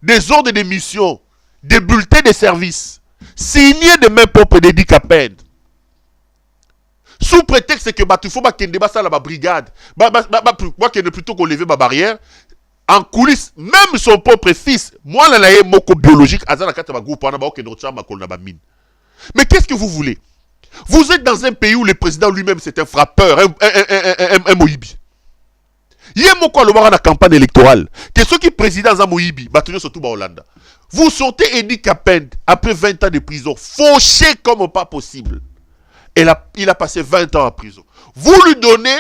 des ordres de mission, des bulletins de service, signés de mes propres d'Eddie Kapend. Sous prétexte que batu faut bakende basa la brigade, plutôt qu'on levait ma barrière. En coulisses, même son propre fils, moi, là, là, moko biologique, mais qu'est-ce que vous voulez? Vous êtes dans un pays où le président lui-même, c'est un frappeur, un Moïbi. Il y a moko dans la campagne électorale, que ceux qui président dans Moïbi, surtout en Hollande. Vous sortez Eddie Kapend, après 20 ans de prison, fauché comme pas possible. Il a passé 20 ans en prison. Vous lui donnez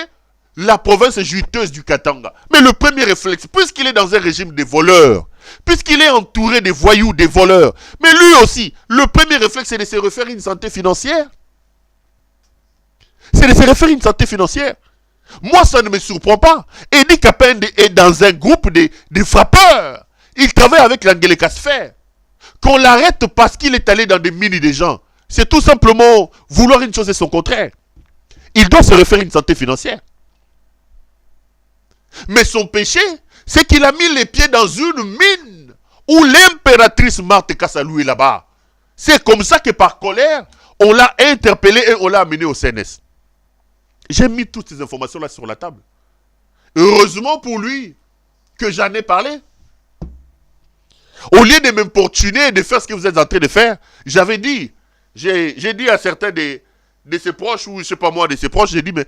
la province juteuse du Katanga. Mais le premier réflexe, puisqu'il est dans un régime de voleurs, puisqu'il est entouré de voyous, de voleurs, mais lui aussi, le premier réflexe, c'est de se refaire une santé financière. C'est de se refaire une santé financière. Moi, ça ne me surprend pas. Eddie Kapend est dans un groupe de frappeurs. Il travaille avec l'Angelika Sfer. Qu'on l'arrête parce qu'il est allé dans des mines des gens. C'est tout simplement vouloir une chose et son contraire. Il doit se refaire une santé financière. Mais son péché, c'est qu'il a mis les pieds dans une mine où l'impératrice Marthe Kassalou est là-bas. C'est comme ça que par colère, on l'a interpellé et on l'a amené au CNS. J'ai mis toutes ces informations-là sur la table. Heureusement pour lui que j'en ai parlé. Au lieu de m'importuner et de faire ce que vous êtes en train de faire, j'avais dit, j'ai dit à certains de ses proches, ou je ne sais pas moi, de ses proches, j'ai dit, mais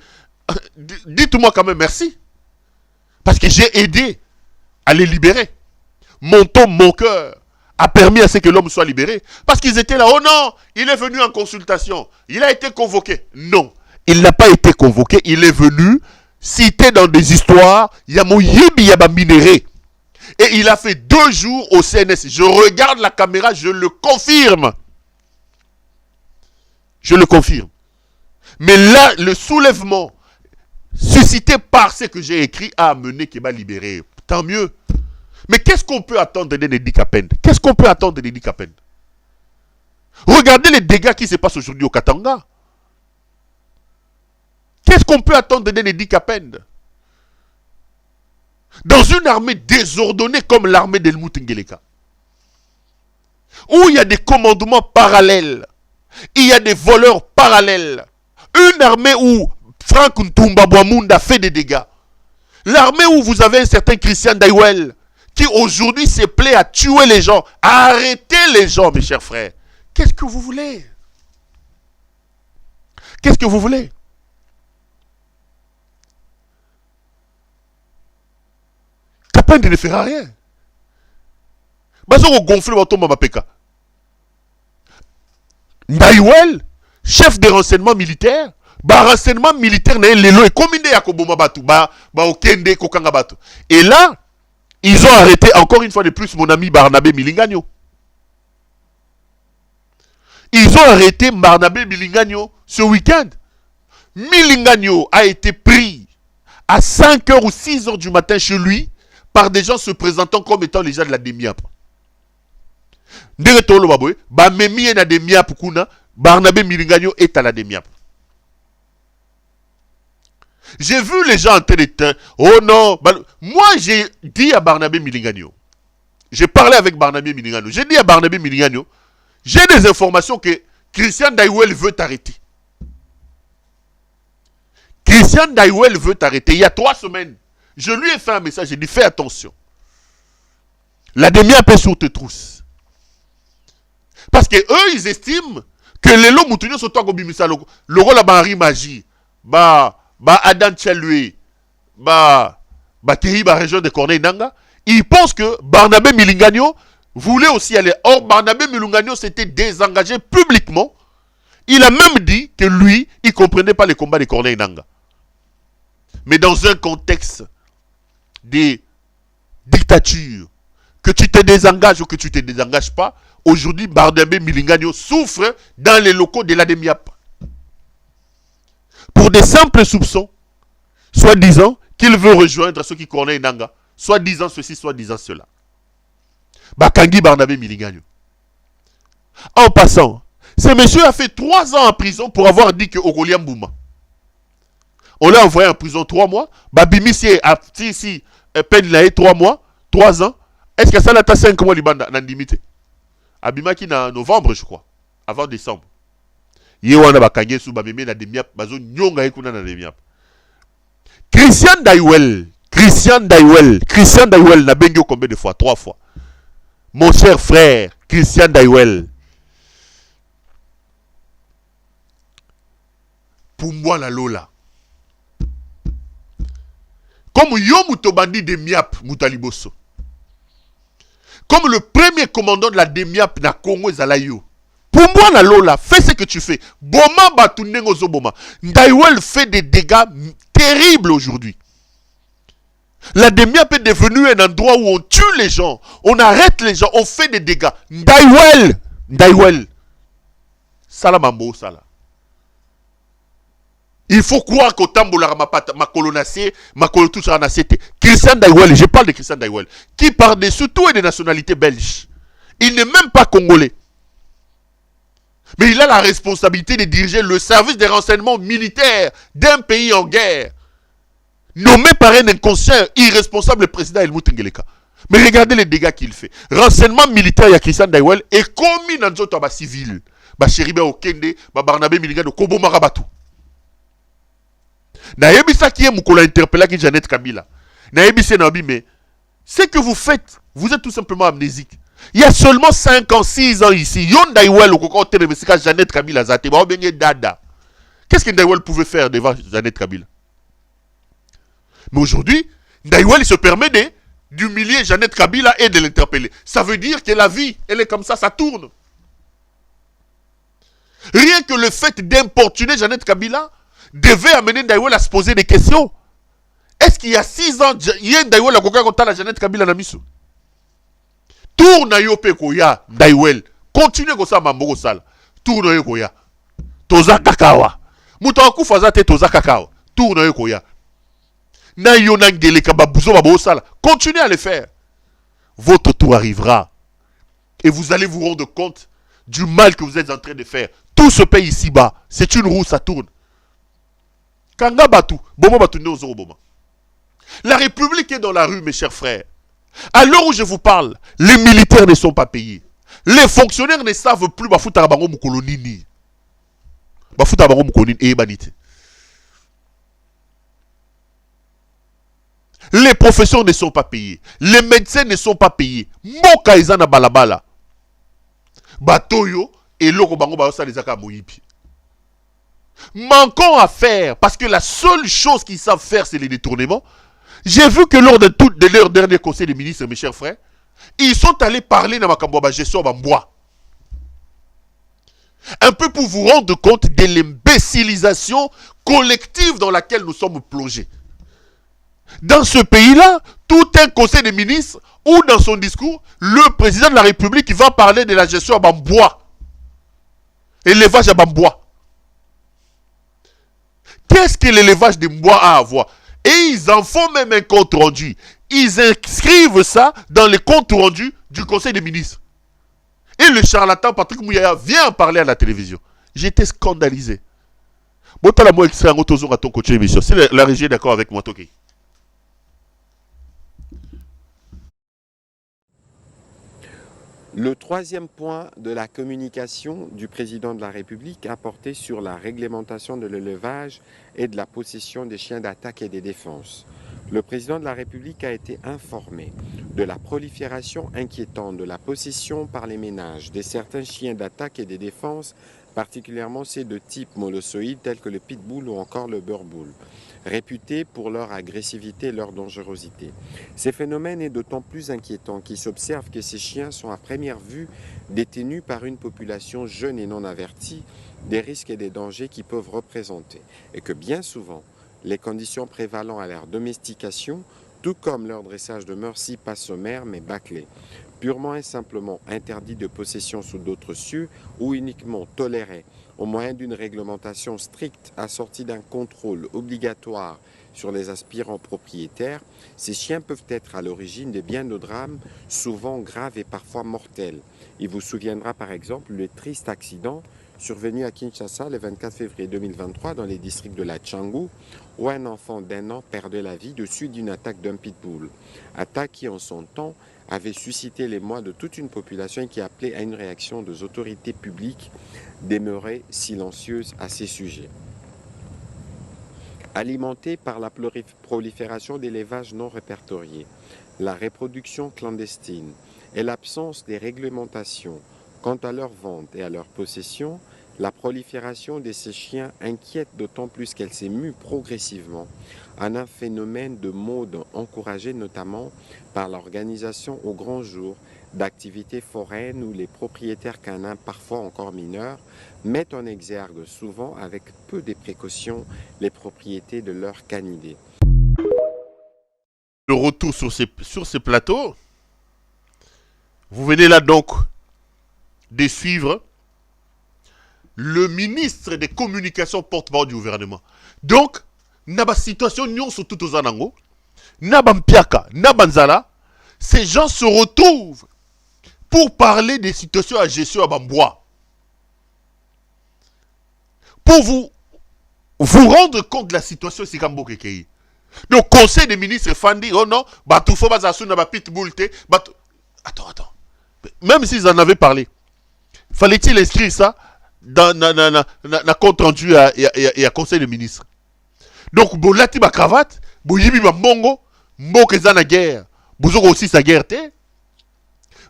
dites-moi quand même merci. Parce que j'ai aidé à les libérer. Mon ton, mon cœur a permis à ce que l'homme soit libéré. Parce qu'ils étaient là. Oh non, il est venu en consultation. Il a été convoqué. Non, il n'a pas été convoqué. Il est venu citer dans des histoires. Yamoyibi Yaba minéré. Et il a fait 2 jours au CNS. Je regarde la caméra, je le confirme. Je le confirme. Mais là, le soulèvement suscité par ce que j'ai écrit a amené qu'il m'a libéré. Tant mieux. Mais qu'est-ce qu'on peut attendre d'Eddie Kapend? Qu'est-ce qu'on peut attendre d'Eddie Kapend? Regardez les dégâts qui se passent aujourd'hui au Katanga. Qu'est-ce qu'on peut attendre d'Eddie Kapend? Dans une armée désordonnée comme l'armée d'Helmut Ngeleka, où il y a des commandements parallèles, il y a des voleurs parallèles, une armée où Frank Ntumba Bwamunda fait des dégâts. L'armée où vous avez un certain Christian Daiwel qui aujourd'hui se plaît à tuer les gens, à arrêter les gens, mes chers frères. Qu'est-ce que vous voulez? Qu'est-ce que vous voulez? Kapend ne fera rien. Bazo gonfle votre Mapeka. Daiwel, chef des renseignements militaires, renseignement militaire et là ils ont arrêté encore une fois de plus mon ami Barnabé Milingagno. Ils ont arrêté Barnabé Milingagno ce week-end. Milingagno a été pris à 5h ou 6h du matin chez lui par des gens se présentant comme étant les gens de la Demiap. Barnabé Milingagno est à la Demiap. J'ai vu les gens en train de... Oh non, moi j'ai dit à Barnabé Milingagno, j'ai parlé avec Barnabé Milingagno, j'ai dit à Barnabé Milingagno, j'ai des informations que Christian Daiwel veut t'arrêter. Christian Daiwel veut t'arrêter. Il y a 3 semaines, je lui ai fait un message, j'ai dit fais attention. La demi-heure est sur tes trousses. Parce que eux, ils estiment que les lots moutonniers sont en gobimisa. Le rôle à Henri Magie, Adam Tchalui, Kiri, région de Corneille-Nanga, ils pensent que Barnabé Milingagno voulait aussi aller. Or, Barnabé Milingagno s'était désengagé publiquement Il a même dit que lui, il ne comprenait pas les combats de Corneille Nangaa. Mais dans un contexte de dictature, que tu te désengages ou que tu ne te désengages pas, aujourd'hui, Barnabé Milingano souffre dans les locaux de l'ADEMIAP. Pour des simples soupçons, soi-disant qu'il veut rejoindre ceux qui Corneille Nangaa, soi-disant ceci, soi-disant cela. Bakangi Barnabé Milingano. En passant, ce monsieur a fait 3 ans en prison pour avoir dit que Ogolia Mbouma. On l'a envoyé en prison 3 mois. Babimisi a ici peine 3 mois, 3 ans. Est-ce que ça l'a 5 mois Libanda Nandimité? Abimaki en novembre, je crois. Avant décembre. Yewana Bakangi sous Babimé na demiap. Bazo nyonga ekuna na demiap. Christian Daiwel n'a bengi combien de fois? 3 fois. Mon cher frère, Christian Daiwel. Pour moi, la Lola. Comme yo mutobandi de Miap Moutaliboso. Comme le premier commandant de la Demiap na Congo Zalayo. Pour moi, la Lola, fais ce que tu fais. Boma Batunengo Zoboma. Daiwel fait des dégâts terribles aujourd'hui. La Demiap est devenue un endroit où on tue les gens, on arrête les gens, on fait des dégâts. Daiwel. Salamambo, Sala. Il faut croire qu'au Tamboula, ma colonacée, ma colonacée, Christian Daiwel, je parle de Christian Daiwel, qui par-dessus tout est de nationalité belge. Il n'est même pas congolais. Mais il a la responsabilité de diriger le service des renseignements militaires d'un pays en guerre. Nommé par un inconscient, irresponsable président Helmut Ngeleka. Mais regardez les dégâts qu'il fait. Renseignement militaire, il y a Christian Daiwel, et commis dans les civils. Chéribe Okende, Barnabé Milingano, Kobo Marabatu. Naïbisa qui est Moukola interpellé qui Jeannette Kabila. Naïbisa Nabi, mais ce que vous faites, vous êtes tout simplement amnésique. Il y a seulement 5 ans, 6 ans ici. Yon Daiwel, au Koko Télévesika, Jeannette Kabila, Zate, Dada. Qu'est-ce que Daiwel pouvait faire devant Jeannette Kabila? Mais aujourd'hui, Daiwel il se permet d'humilier Jeannette Kabila et de l'interpeller. Ça veut dire que la vie, elle est comme ça tourne. Rien que le fait d'importuner Jeannette Kabila devait amener Daiwel à se poser des questions. Est-ce qu'il y a 6 ans, il y a Daiwel à contre la Jeannette Kabila na miso? Tourne yope koya Daiwel. Continue comme ça mambo sala. Tourne yo koya. Toza kakawa. Muta kufa te toza kakawa. Tourne yo koya. Continuez à le faire. Votre tour arrivera. Et vous allez vous rendre compte du mal que vous êtes en train de faire. Tout ce pays ici-bas, c'est une roue, ça tourne. La République est dans la rue, mes chers frères. À l'heure où je vous parle, les militaires ne sont pas payés. Les fonctionnaires ne savent plus. Les professeurs ne sont pas payés. Les médecins ne sont pas payés. Moka izana balabala. Batoyo et loko bango baosa les aka moyipi. Manquons à faire parce que la seule chose qu'ils savent faire c'est les détournements. J'ai vu que lors de leur dernier conseil des ministres, mes chers frères, ils sont allés parler dans ma gestion en bois. Un peu pour vous rendre compte de l'imbécilisation collective dans laquelle nous sommes plongés. Dans ce pays-là, tout un conseil des ministres, ou dans son discours, le président de la République va parler de la gestion à Bambois. Élevage à Bambois. Qu'est-ce que l'élevage des bois a à voir? Et ils en font même un compte rendu. Ils inscrivent ça dans les comptes rendus du conseil des ministres. Et le charlatan Patrick Mouyaya vient en parler à la télévision. J'étais scandalisé. Bon, t'as la moi extrait en toujours à ton coach d'émission. C'est la régie d'accord avec moi, Toki. Le troisième point de la communication du président de la République a porté sur la réglementation de l'élevage et de la possession des chiens d'attaque et des défenses. Le président de la République a été informé de la prolifération inquiétante de la possession par les ménages de certains chiens d'attaque et des défenses, particulièrement ceux de type molossoïde tels que le pitbull ou encore le burbull, réputés pour leur agressivité et leur dangerosité. Ces phénomènes est d'autant plus inquiétant qu'il s'observe que ces chiens sont à première vue détenus par une population jeune et non avertie, des risques et des dangers qu'ils peuvent représenter, et que bien souvent, les conditions prévalant à leur domestication, tout comme leur dressage demeure si pas sommaire mais bâclé, purement et simplement interdit de possession sous d'autres cieux ou uniquement toléré au moyen d'une réglementation stricte assortie d'un contrôle obligatoire sur les aspirants propriétaires, ces chiens peuvent être à l'origine de bien de drames, souvent graves et parfois mortels. Il vous souviendra par exemple le triste accident survenu à Kinshasa le 24 février 2023 dans les districts de la Tchangou, où un enfant d'1 an perdait la vie de suite d'une attaque d'un pitbull. Attaque qui en son temps avait suscité l'émoi de toute une population et qui appelait à une réaction des autorités publiques demeurées silencieuses à ces sujets. Alimentée par la prolifération d'élevages non répertoriés, la reproduction clandestine et l'absence des réglementations quant à leur vente et à leur possession, la prolifération de ces chiens inquiète d'autant plus qu'elle s'est mue progressivement en un phénomène de mode encouragé notamment par l'organisation au grand jour d'activités foraines où les propriétaires canins, parfois encore mineurs, mettent en exergue souvent avec peu de précautions les propriétés de leurs canidés. Le retour sur ces plateaux, vous venez là donc de suivre le ministre des communications porte-parole du gouvernement. Donc, naba situation nyon sur tout aux anango, naba mpiaka, naba nzala, ces gens se retrouvent pour parler des situations à gestion à Bambois. Pour vous rendre compte de la situation ici Kambo Kekei. Donc, conseil des ministres Fandi, oh non, Batoufo Bazassou n'a pas pitbull te, Attends. Même s'ils en avaient parlé, fallait-il inscrire ça dans le compte rendu à conseil des ministres? Donc, bolati ba cravate, boyibi ba mongo, mboke za na guerre, bozoko aussi sa guerre te,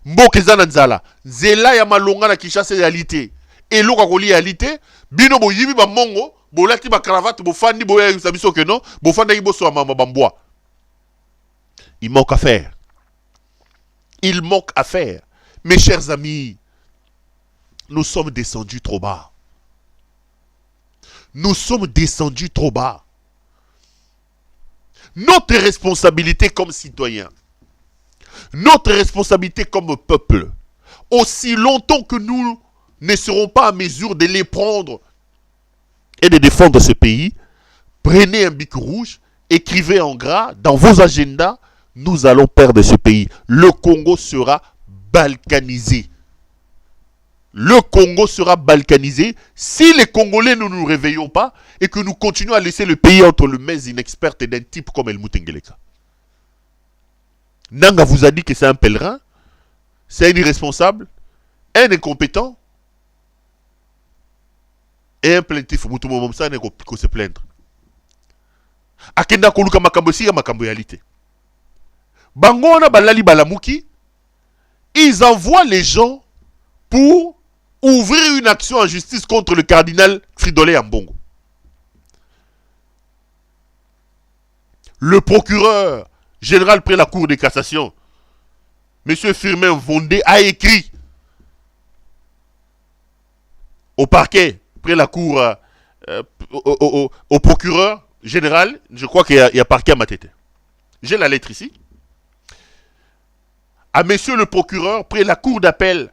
mboke za na nzala, zela ya malonga na Kinshasa réalité, et loka koli réalité, bino boyibi ba mongo, bolati ba cravate, bofandi boya sabiso que non, bofanda ibo so mama bamboa. Il manque à faire. Il manque à faire. Mes chers amis, nous sommes descendus trop bas. Nous sommes descendus trop bas. Notre responsabilité comme citoyens, notre responsabilité comme peuple, aussi longtemps que nous ne serons pas à mesure de les prendre et de défendre ce pays, prenez un bic rouge, écrivez en gras dans vos agendas, nous allons perdre ce pays. Le Congo sera balkanisé. Le Congo sera balkanisé si les Congolais ne nous réveillons pas et que nous continuons à laisser le pays entre les mains inexpertes d'un type comme El Moutengeleka. Nanga vous a dit que c'est un pèlerin, c'est un irresponsable, un incompétent et un plaintif. Moutoumou ça n'est qu'au se plaindre. Akenda koluka makambo si ya makambo yalité. Bangona balali balamuki, ils envoient les gens pour ouvrir une action en justice contre le cardinal Fridolin Ambongo. Le procureur général près la Cour de cassation, M. Firmin Vondé, a écrit au parquet, près la Cour, au procureur général, je crois qu'il y a parquet à ma tête. J'ai la lettre ici. À monsieur le procureur, près la Cour d'appel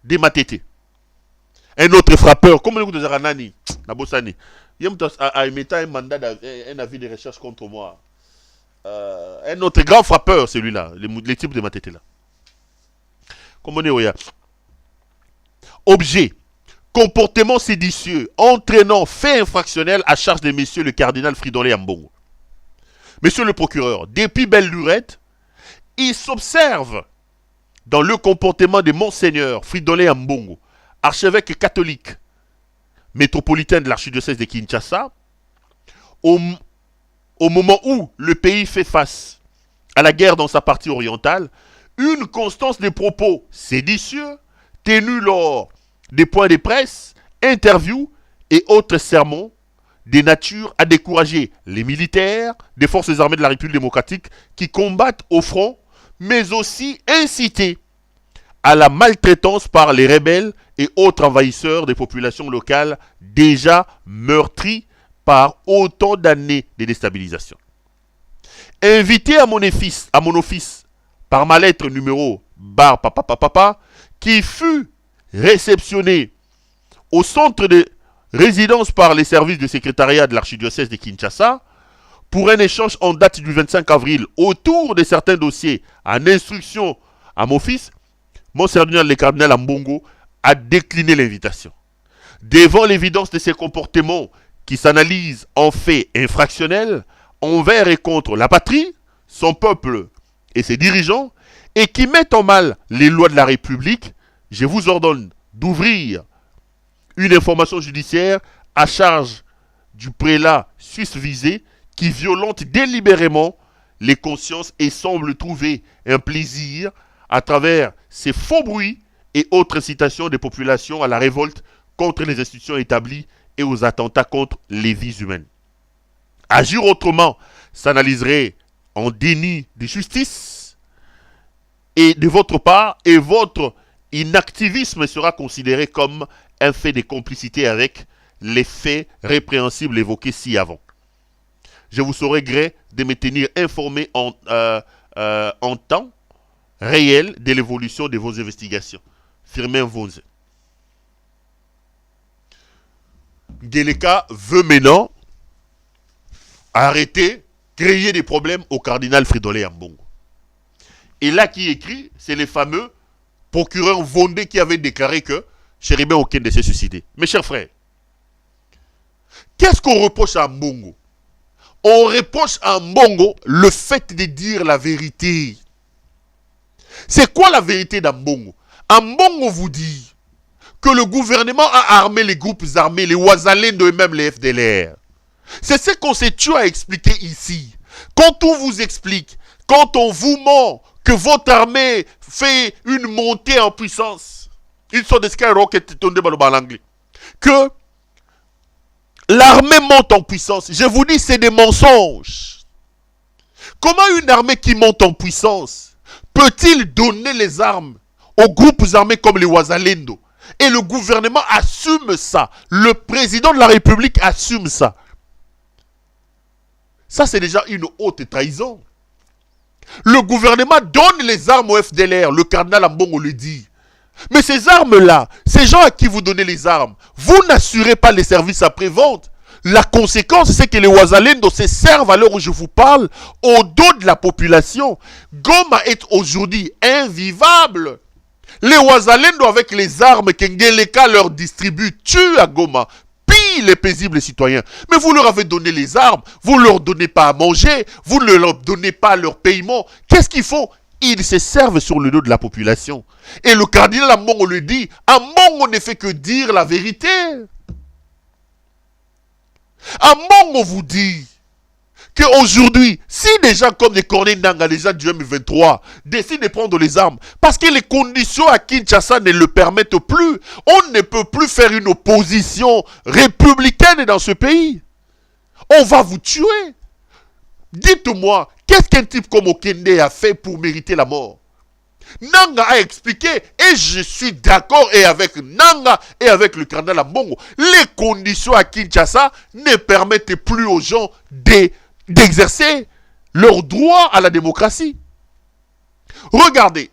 de Matete. Un autre frappeur, comme le coup de Zaranani, Nabosani, il a émis un mandat, un avis de recherche contre moi. Un autre grand frappeur, celui-là, les types de Matete là. Comme on est, objet, comportement séditieux, entraînant fait infractionnel à charge de monsieur le cardinal Fridolin Ambongo. Monsieur le procureur, depuis belle lurette, il s'observe dans le comportement de Monseigneur Fridolin Ambongo, archevêque catholique métropolitain de l'archidiocèse de Kinshasa, au moment où le pays fait face à la guerre dans sa partie orientale, une constance de propos séditieux tenus lors des points de presse, interviews et autres sermons de nature à décourager les militaires des forces armées de la République démocratique qui combattent au front, mais aussi inciter à la maltraitance par les rebelles et autres envahisseurs des populations locales déjà meurtries par autant d'années de déstabilisation. Invité à mon office par ma lettre numéro bar papa qui fut réceptionné au centre de résidence par les services de secrétariat de l'archidiocèse de Kinshasa pour un échange en date du 25 avril autour de certains dossiers en instruction à mon fils, Monseigneur le cardinal Ambongo a décliné l'invitation. Devant l'évidence de ces comportements qui s'analysent en faits infractionnels envers et contre la patrie, son peuple et ses dirigeants, et qui mettent en mal les lois de la République, je vous ordonne d'ouvrir une information judiciaire à charge du prélat suisse visé qui violente délibérément les consciences et semble trouver un plaisir à travers ces faux bruits et autres incitations des populations à la révolte contre les institutions établies et aux attentats contre les vies humaines. Agir autrement s'analyserait en déni de justice et de votre part, et votre inactivisme sera considéré comme un fait de complicité avec les faits répréhensibles évoqués ci-avant. Je vous saurai gré de me tenir informé en temps réel de l'évolution de vos investigations. Firmin Vonze. Ngeleka veut maintenant arrêter, créer des problèmes au cardinal Fridolin Ambongo. Et là qui écrit, c'est le fameux procureur Vondé qui avait déclaré que Chéribin Okende s'est suicidé. Mes chers frères, qu'est-ce qu'on reproche à Ambongo? On reproche à Ambongo le fait de dire la vérité. C'est quoi la vérité d'Ambongo? Ambongo vous dit que le gouvernement a armé les groupes armés, les Ouazalendo et même les FDLR. C'est ce qu'on s'est tué à expliquer ici. Quand on vous explique, quand on vous ment que votre armée fait une montée en puissance, une sorte de skyrocket tombé dans l'anglais, que l'armée monte en puissance, je vous dis, c'est des mensonges. Comment une armée qui monte en puissance peut-il donner les armes aux groupes armés comme les Ouazalendo? Et le gouvernement assume ça. Le président de la République assume ça. Ça, c'est déjà une haute trahison. Le gouvernement donne les armes au FDLR. Le cardinal Ambongo le dit. Mais ces armes-là, ces gens à qui vous donnez les armes, vous n'assurez pas les services après-vente. La conséquence, c'est que les Ouazalendo se servent à l'heure où je vous parle au dos de la population. Goma est aujourd'hui invivable. Les Ouazalendo, avec les armes que Ngeleka leur distribue, tuent à Goma, pillent les paisibles citoyens. Mais vous leur avez donné les armes, vous ne leur donnez pas à manger, vous ne leur donnez pas leur paiement. Qu'est-ce qu'ils font? Ils se servent sur le dos de la population. Et le cardinal Ambongo le dit, Ambongo ne fait que dire la vérité. Ambongo vous dit qu'aujourd'hui, si des gens comme les Corneille Nangaa, les gens du M23, décident de prendre les armes, parce que les conditions à Kinshasa ne le permettent plus, on ne peut plus faire une opposition républicaine dans ce pays. On va vous tuer. Dites-moi, qu'est-ce qu'un type comme Okende a fait pour mériter la mort? Nangaa a expliqué, et je suis d'accord et avec Nangaa et avec le cardinal Ambongo, les conditions à Kinshasa ne permettent plus aux gens d'exercer leur droit à la démocratie. Regardez,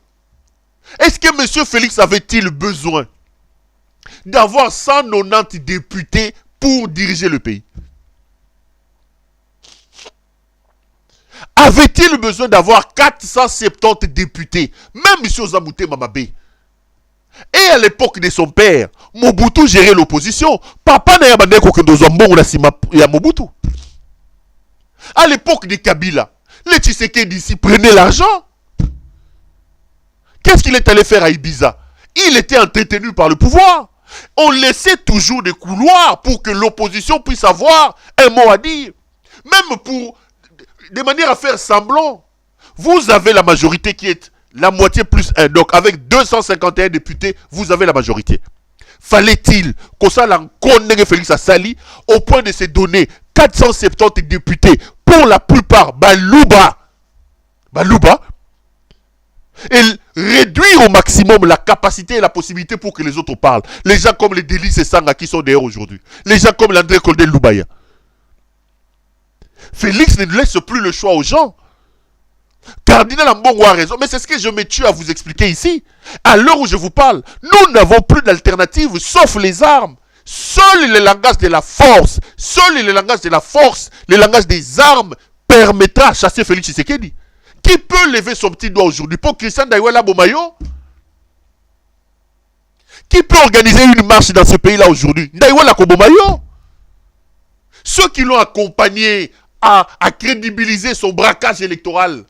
est-ce que M. Félix avait-il besoin d'avoir 190 députés pour diriger le pays? Avait-il besoin d'avoir 470 députés? Même M. Zamouté Mamabé. Et à l'époque de son père, Mobutu gérait l'opposition. Papa n'a pas dit Mobutu. À l'époque de Kabila, les Tshisekedi ici prenaient l'argent. Qu'est-ce qu'il est allé faire à Ibiza? Il était entretenu par le pouvoir. On laissait toujours des couloirs pour que l'opposition puisse avoir un mot à dire. Même pour, de manière à faire semblant. Vous avez la majorité qui est la moitié plus 1. Donc avec 251 députés, vous avez la majorité. Fallait-il qu'on s'en connaisse Félix Assali au point de se donner 470 députés, pour la plupart Balouba, et réduire au maximum la capacité et la possibilité pour que les autres parlent. Les gens comme les Délices et Sanga qui sont dehors aujourd'hui. Les gens comme l'André Koldé Loubaya. Félix ne laisse plus le choix aux gens. Cardinal Ambongo a raison, mais c'est ce que je me tue à vous expliquer ici. À l'heure où je vous parle, nous n'avons plus d'alternative sauf les armes. Seul le langage de la force, le langage des armes permettra à chasser Félix Tshisekedi. Qui peut lever son petit doigt aujourd'hui pour Christian Daïwela Bomayo? Qui peut organiser une marche dans ce pays-là aujourd'hui? Daïwela Kobomayo. Ceux qui l'ont accompagné à crédibiliser son braquage électoral.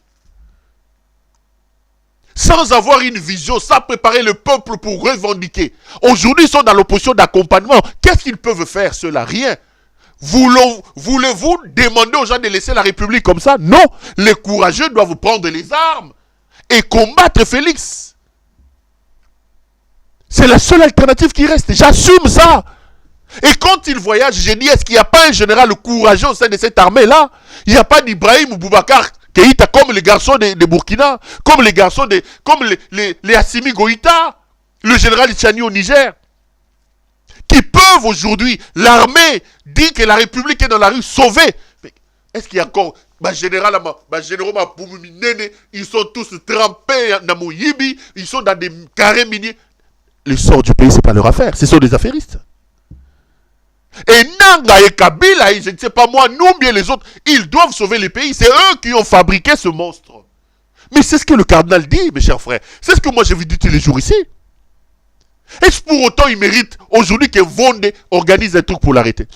Sans avoir une vision, sans préparer le peuple pour revendiquer. Aujourd'hui, ils sont dans l'opposition d'accompagnement. Qu'est-ce qu'ils peuvent faire, cela? Rien. Voulez-vous demander aux gens de laisser la République comme ça? Non. Les courageux doivent prendre les armes et combattre Félix. C'est la seule alternative qui reste. J'assume ça. Et quand il voyage, j'ai dit, est-ce qu'il n'y a pas un général courageux au sein de cette armée-là? Il n'y a pas d'Ibrahim Boubacar Keïta comme les garçons de Burkina, comme les garçons comme les Assimi Goïta, le général Tchani au Niger, qui peuvent aujourd'hui, l'armée dit que la République est dans la rue, sauver. Mais est-ce qu'il y a encore, général Mapouminene, ils sont tous trempés dans Moyibi, ils sont dans des carrés miniers. Le sort du pays, ce n'est pas leur affaire, ce sont des affairistes. Et Nanga et Kabila, je ne sais pas moi, nous bien les autres, ils doivent sauver le pays. C'est eux qui ont fabriqué ce monstre. Mais c'est ce que le cardinal dit, mes chers frères. C'est ce que moi je vous dis tous les jours ici. Est-ce pour autant il mérite aujourd'hui que Vonde organise un truc pour l'arrêter?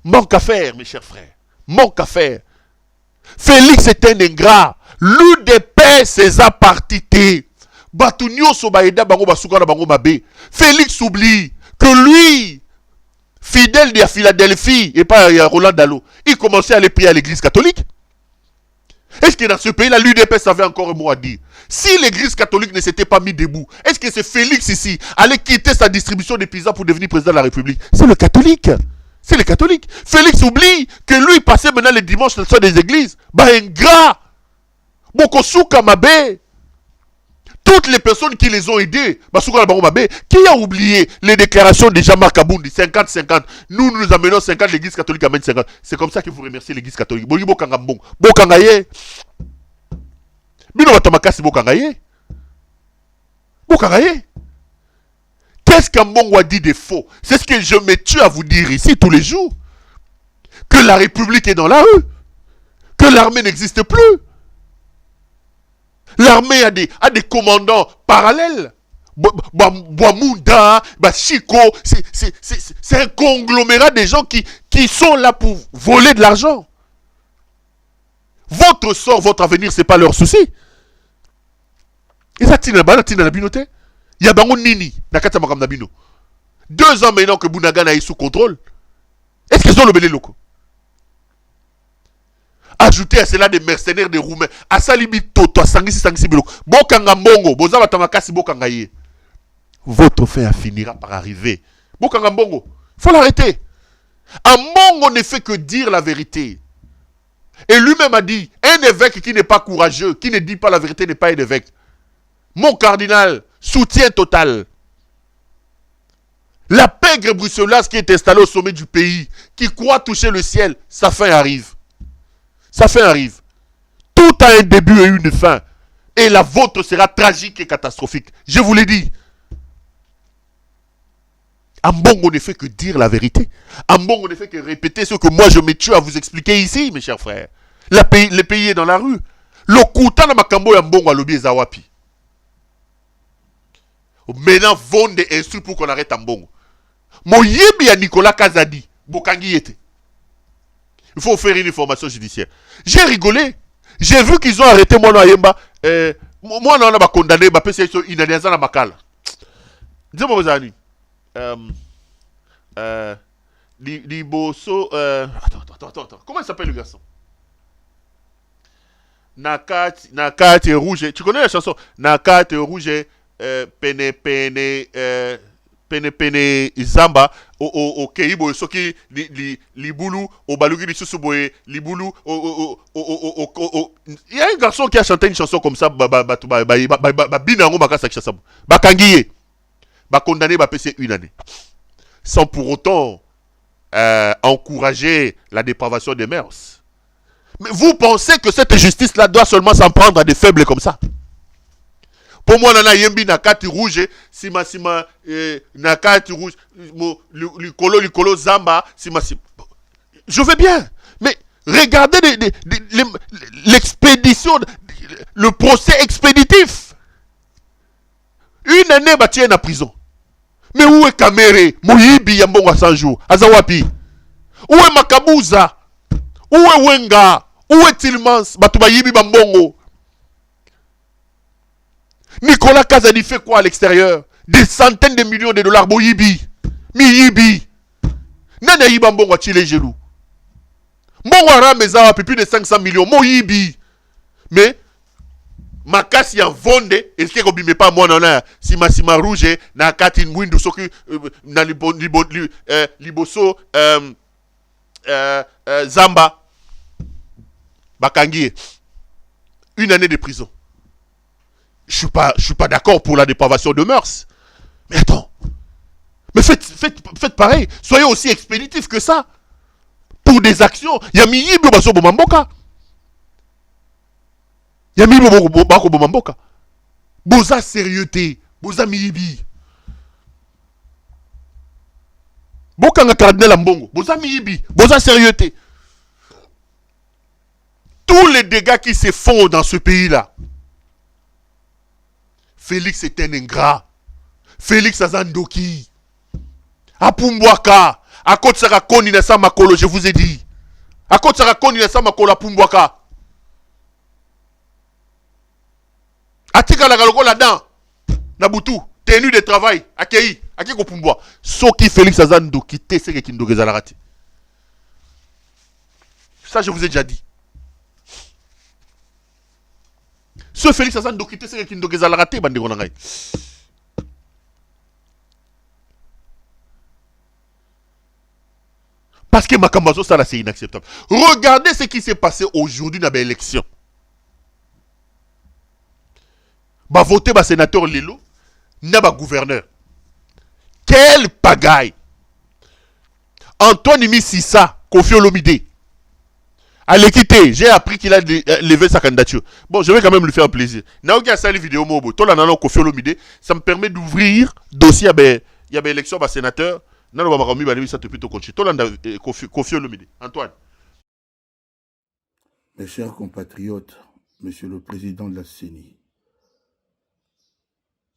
Manque à faire, mes chers frères. Manque à faire. Félix est un ingrat. L'UDP César partité. Batunio Sobaïda Bango Basuka Bango Mabe. Félix oublie que lui, fidèle de Philadelphie et pas à Roland Dallot, il commençait à aller prier à l'église catholique. Est-ce que dans ce pays-là, l'UDP avait encore un mot à dire? Si l'église catholique ne s'était pas mis debout, est-ce que c'est Félix ici allait quitter sa distribution de pizzas pour devenir président de la République? C'est le catholique. C'est le catholique. Félix oublie que lui passait maintenant les dimanches dans des églises. Ingrat. Bokosuka Mabe. Toutes les personnes qui les ont aidés, qui a oublié les déclarations de Jean-Marc Aboundi, 50-50, nous amenons 50, l'église catholique amène 50. C'est comme ça qu'il faut remercier l'église catholique. Qu'est-ce qu'Ambongo a dit de faux? C'est ce que je me tue à vous dire ici tous les jours. Que la République est dans la rue. Que l'armée n'existe plus. L'armée a des commandants parallèles. Boamunda, Chiko, c'est un conglomérat de gens qui sont là pour voler de l'argent. Votre sort, votre avenir, ce n'est pas leur souci. Et ça, il y a bango nini, 2 ans maintenant que Bounagana est sous contrôle. Est-ce qu'ils ont le belé loco? Ajouter à cela des mercenaires, des Roumains. À Salibi Toto, à Sangisi Biloko. Bokanga Mbongo, Bozaba Tamakasi Bokangaye. Votre fin finira par arriver. Bokanga Mbongo, il faut l'arrêter. Mbongo ne fait que dire la vérité. Et lui-même a dit, un évêque qui n'est pas courageux, qui ne dit pas la vérité n'est pas un évêque. Mon cardinal, soutien total. La pègre bruxelloise qui est installée au sommet du pays, qui croit toucher le ciel, sa fin arrive. Sa fin arrive. Tout a un début et une fin. Et la vôtre sera tragique et catastrophique. Je vous l'ai dit. Ambongo ne fait que dire la vérité. Ambongo ne fait que répéter ce que moi je me tue à vous expliquer ici, mes chers frères. Le pays est dans la rue. Le kouta na makambo ya Mbongo alobi ezawapi. Maintenant, vont des instruits pour qu'on arrête Ambongo. Mon yebi ya Nicolas Kazadi. Bokangi yete. Il faut faire une information judiciaire. J'ai rigolé. J'ai vu qu'ils ont arrêté Mono Ayemba. Moi, on a condamné. C'est une alliance à la Makala. Dis-moi, vos amis. Liboso. Attends. Comment il s'appelle le garçon? Nakate rouge. Tu connais la chanson? Nakate rouge. Pene. pene zamba o keibo soki libulu o balugi lisusu boye libulu il y a un garçon qui a chanté une chanson comme ça binango makasa kisasa bakangiye ba condamné ba passer une année sans pour autant encourager la dépravation des mœurs. Mais vous pensez que cette justice là doit seulement s'en prendre à des faibles comme ça? Pour moi, nana yembi na kati rouge, sima na kati rouge, likolo zamba, sima. Je veux bien, mais regardez l'expédition, le procès expéditif. Une année bâtie en prison. Mais où est Kamere, Moyibi Yambongo à 100 jours, Azawapi? Où est Makabuza? Où est Wenga? Où est Tilmans? Batuba Yibi Bambongo. Nicolas Kazadi fait quoi à l'extérieur? Des centaines de millions de dollars. Boyibi. Miyibi. Nana Yiba Mbongo a tiré gelou. Mbongo a rameza plus de 500 millions. Moyibi. Mais, ma casse y a vendé. Est-ce que vous ne pas moi nana? Si ma rouge, na katin mwindu soki, na liboso, Zamba. Bakangi. Une année de prison. Je suis pas d'accord pour la dépravation de mœurs. Mais attends. Mais faites pareil. Soyez aussi expéditifs que ça. Pour des actions. Yami baso bomamboka. Yami bako bomamboka. Boza sérieuxté. Boza miyibi. Boka nga cardinal mbongo. Boza miyibi. Boza sérieuxté. Tous les dégâts qui se font dans ce pays-là. Félix est un ingrat. Félix Azandoki. A Pumbwaka. A Kotsara Koni na Samakolo, je vous ai dit. A Kotsara Koni na Samakolo a Pumbwaka. A Tika la Galoko là-dedans. Nabutu. Tenue de travail. A Kei. A Keko Pumbwa. Soki Félix Azandoki. Tesseke Kindo Gezalarati. Ça, je vous ai déjà dit. Ce Félix Hassan Dokite, c'est qu'il doit la rater, bande de. Parce que Makambazo, ça là, c'est inacceptable. Regardez ce qui s'est passé aujourd'hui dans l'élection. Bah voter bah sénateur Lelo, n'a pas gouverneur. Quelle pagaille! Antoine Mississa, Kofi Olomide. À l'équité, j'ai appris qu'il a levé sa candidature. Bon, je vais quand même lui faire plaisir. Naoki a sali vidéo mobo. Tola nana Kofi Olomide, ça me permet d'ouvrir dossier il y a élection par sénateur. Nana ba maromi ba levi ça te plutôt conchi. Tola Kofi Olomide. Antoine. Mes chers compatriotes, monsieur le président de la CENI,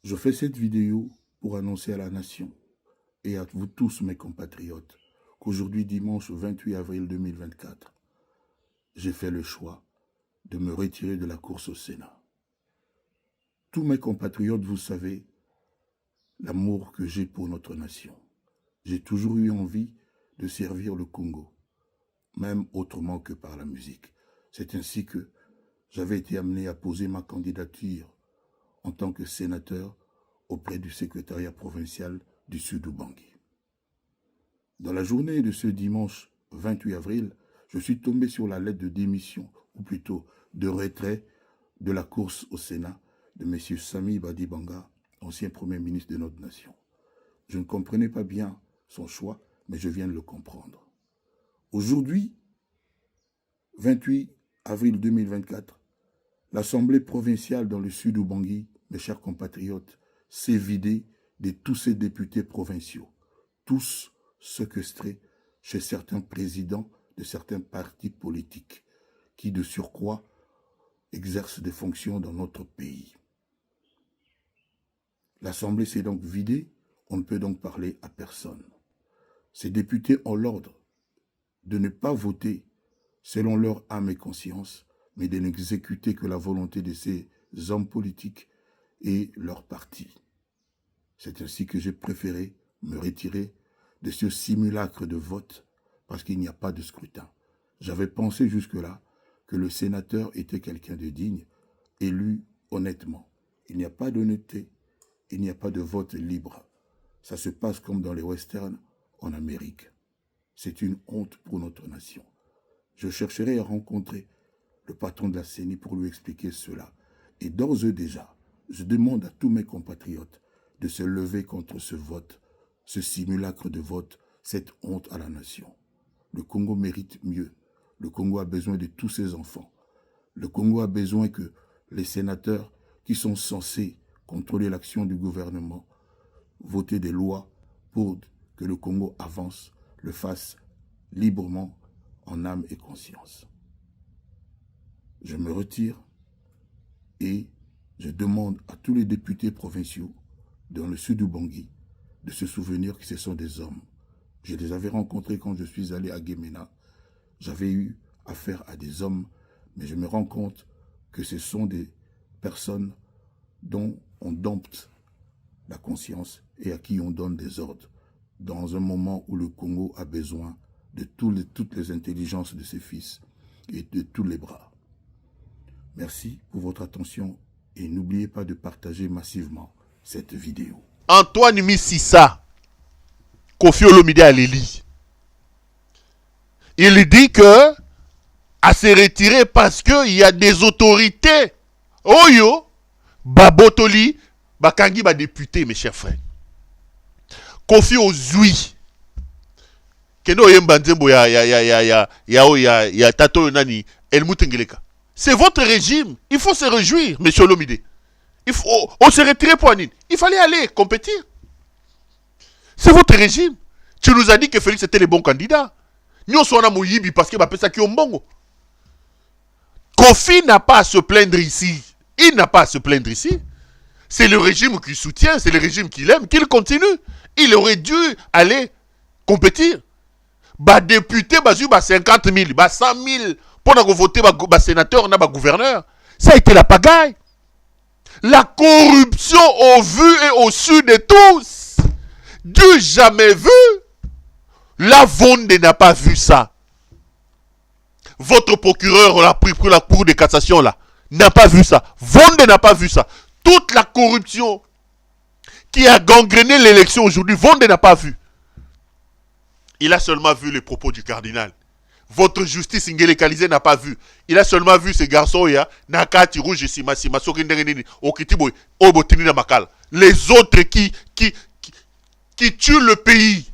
je fais cette vidéo pour annoncer à la nation et à vous tous mes compatriotes qu'aujourd'hui dimanche 28 avril 2024, j'ai fait le choix de me retirer de la course au Sénat. Tous mes compatriotes, vous savez l'amour que j'ai pour notre nation. J'ai toujours eu envie de servir le Congo, même autrement que par la musique. C'est ainsi que j'avais été amené à poser ma candidature en tant que sénateur auprès du secrétariat provincial du Sud-Ubangi. Dans la journée de ce dimanche 28 avril, je suis tombé sur la lettre de démission, ou plutôt de retrait de la course au Sénat de M. Sami Badibanga, ancien Premier ministre de notre nation. Je ne comprenais pas bien son choix, mais je viens de le comprendre. Aujourd'hui, 28 avril 2024, l'Assemblée provinciale dans le Sud-Ubangi, mes chers compatriotes, s'est vidée de tous ses députés provinciaux, tous séquestrés chez certains présidents de certains partis politiques qui, de surcroît, exercent des fonctions dans notre pays. L'Assemblée s'est donc vidée, on ne peut donc parler à personne. Ces députés ont l'ordre de ne pas voter selon leur âme et conscience, mais de n'exécuter que la volonté de ces hommes politiques et leur parti. C'est ainsi que j'ai préféré me retirer de ce simulacre de vote parce qu'il n'y a pas de scrutin. J'avais pensé jusque-là que le sénateur était quelqu'un de digne, élu honnêtement. Il n'y a pas d'honnêteté, il n'y a pas de vote libre. Ça se passe comme dans les westerns en Amérique. C'est une honte pour notre nation. Je chercherai à rencontrer le patron de la CENI pour lui expliquer cela. Et d'ores et déjà, je demande à tous mes compatriotes de se lever contre ce vote, ce simulacre de vote, cette honte à la nation. Le Congo mérite mieux. Le Congo a besoin de tous ses enfants. Le Congo a besoin que les sénateurs qui sont censés contrôler l'action du gouvernement votent des lois pour que le Congo avance, le fasse librement, en âme et conscience. Je me retire et je demande à tous les députés provinciaux dans le sud du Bangui de se souvenir que ce sont des hommes. Je les avais rencontrés quand je suis allé à Guémena. J'avais eu affaire à des hommes, mais je me rends compte que ce sont des personnes dont on dompte la conscience et à qui on donne des ordres dans un moment où le Congo a besoin de toutes les intelligences de ses fils et de tous les bras. Merci pour votre attention et n'oubliez pas de partager massivement cette vidéo. Antoine Mississa, Kofi Olomide Aleli, il dit que à se retirer parce qu'il y a des autorités. Oyo, Babotoli, Bakangi, député, mes chers frères. Kofi Ozui. C'est votre régime. Il faut se réjouir, monsieur Olomide. On s'est retiré pour Anine. Il fallait aller compétir. C'est votre régime. Tu nous as dit que Félix était le bon candidat. Nous sommes à Moyibi parce qu'il va penser qu'il y a un bongo. Kofi n'a pas à se plaindre ici. Il n'a pas à se plaindre ici. C'est le régime qu'il soutient, c'est le régime qu'il aime, qu'il continue. Il aurait dû aller compétir. Bah député, bah 50 000, bah 100 000 pour voter bah sénateur, bah gouverneur. Ça a été la pagaille. La corruption au vu et au su de tous. Du jamais vu. La Vonde n'a pas vu ça. Votre procureur l'a pris pour la cour de cassation là. N'a pas vu ça. Vonde n'a pas vu ça. Toute la corruption qui a gangréné l'élection aujourd'hui, Vonde n'a pas vu. Il a seulement vu les propos du cardinal. Votre justice ingélicalisée n'a pas vu. Il a seulement vu ces garçons, Nakati rouge, les autres qui tuent le pays.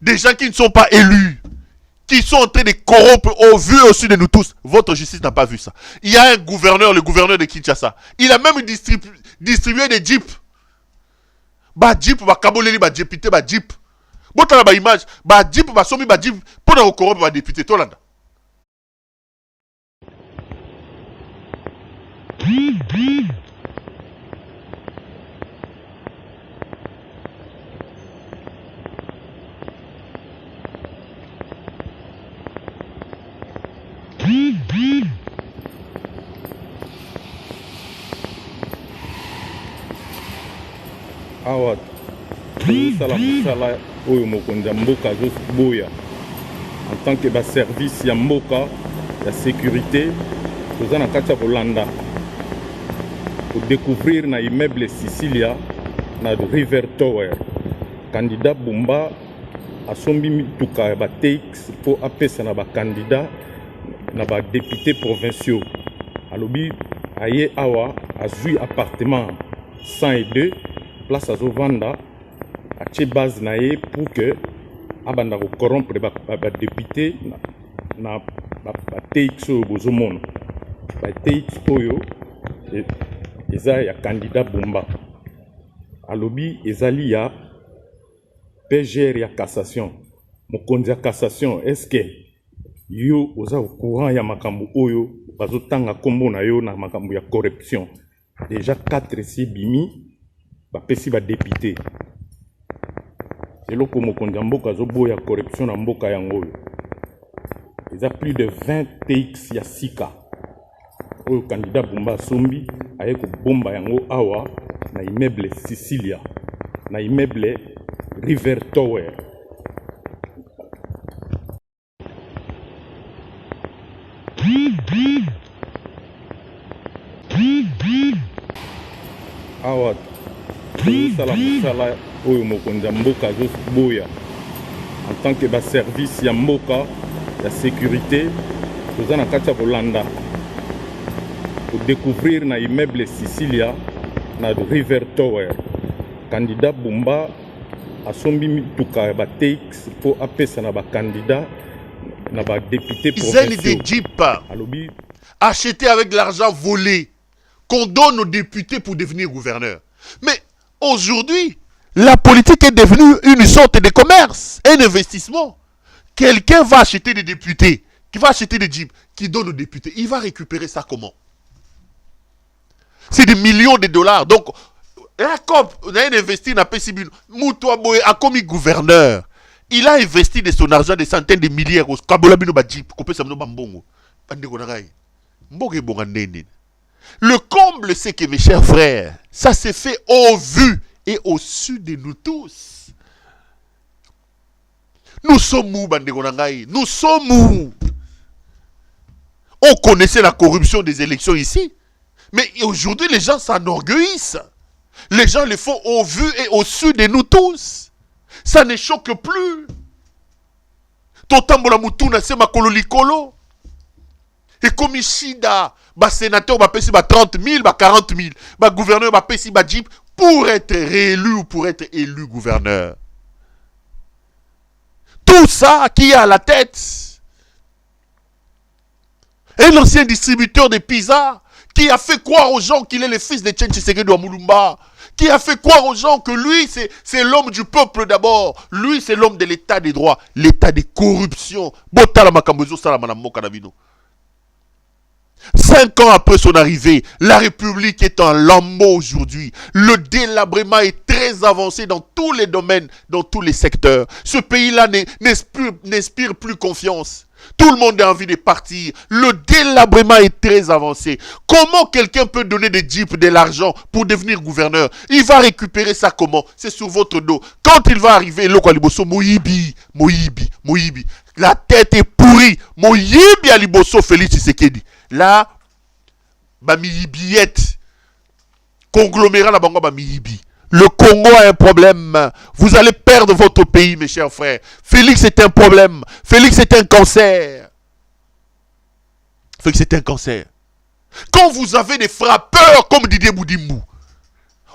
Des gens qui ne sont pas élus. Qui sont en train de corrompre au vu et au su de nous tous. Votre justice n'a pas vu ça. Il y a un gouverneur, le gouverneur de Kinshasa. Il a même distribué des jeeps. Bah jeep, bah kaboleli, bah député, bah jeep. Bon, tu as une image, bah jeep, bah somi, bah jeep, pour nous corrompre, bah député, Tolanda. Awa tozosala mosala oyo mokonzi ya mboka azoboya en tant que baservice ya mboka ya sécurité toza na kati ya kolanda kodécouvrir na immeuble Sicilia na River Tower. Candidat Bumba asombi mituka ya bateix mpo apesa na bakandida na badepute provinciaux. Alobi aye awa azwi appartement 102 place azovanda atie base na ye pour que abanda ko corrompre ba député na ba TX oyo bozomona ba TX oyo eza ya candidat Bumba. Alobi ezali ya PGR ya cassation. Mokonzi ya cassation, est-ce que yo oza au courant ya makambo oyo bazotanga kombo na yo na makambo ya corruption? Déjà 4 si bimi bapesi ba député. Eloko mokonzi ya mboka azoboya corruption na mboka yango oyo. Eza plus de 20 TX ya sika. Oyo candidat Bumba sombi aye ko bomba yango awa na immeuble Sicilia, na immeuble River Tower. Awa tozosala mosala oyo mokonzi ya mboka azoboya en tant que baservice ya mboka ya sécurité toza na kati ya kolanda kodécouvrir na immeuble Sicilia na River Tower candidat Bumba asombi mituka ya baTX mpo apesa na bacandidat na badéputé provinciaux des jeeps achetés avec l'argent volé qu'on donne aux députés pour devenir gouverneur. Mais aujourd'hui, la politique est devenue une sorte de commerce, un investissement. Quelqu'un va acheter des députés, qui va acheter des jeeps, qui donne aux députés. Il va récupérer ça comment? C'est des millions de dollars. Donc, la COP, on a investi dans PCB. Moutouaboye a commis gouverneur. Il a investi de son argent des centaines de milliards au Kabolabino Badjip, Kopé Samno Bambongo. Le comble, c'est que mes chers frères, ça s'est fait au vu et au su de nous tous. Nous sommes mous, Bandegonangaï. Nous sommes mous. On connaissait la corruption des élections ici. Mais aujourd'hui, les gens s'enorgueillissent. Les gens le font au vu et au su de nous tous. Ça ne choque plus. Totambola Moutouna, c'est ma kololikolo. Et comme ici, bah sénateur, bah pesi, bah 30 000, bah 40 000, bah gouverneur, bah pesi, bah jeep, pour être réélu ou pour être élu gouverneur. Tout ça qui est à la tête. Un ancien distributeur de pizza qui a fait croire aux gens qu'il est le fils de Tchétché Tshisekedi Mulumba, qui a fait croire aux gens que lui, c'est l'homme du peuple d'abord. Lui, c'est l'homme de l'état des droits, l'état des corruptions. 5 ans après son arrivée, la République est en lambeaux aujourd'hui. Le délabrement est très avancé dans tous les domaines, dans tous les secteurs. Ce pays-là n'inspire plus confiance. Tout le monde a envie de partir. Le délabrement est très avancé. Comment quelqu'un peut donner des jeeps, de l'argent pour devenir gouverneur? Il va récupérer ça comment? C'est sur votre dos. Quand il va arriver, Lokaliboso, Moïbi. La tête est pourrie. Moïbi Aliboso Félix Tshisekedi. Là, Bamiyibiette. Conglomérat la bango Bamiyibi. Le Congo a un problème. Vous allez perdre votre pays, mes chers frères. Félix est un problème. Félix est un cancer. Félix est un cancer. Quand vous avez des frappeurs comme Didier Boudimou,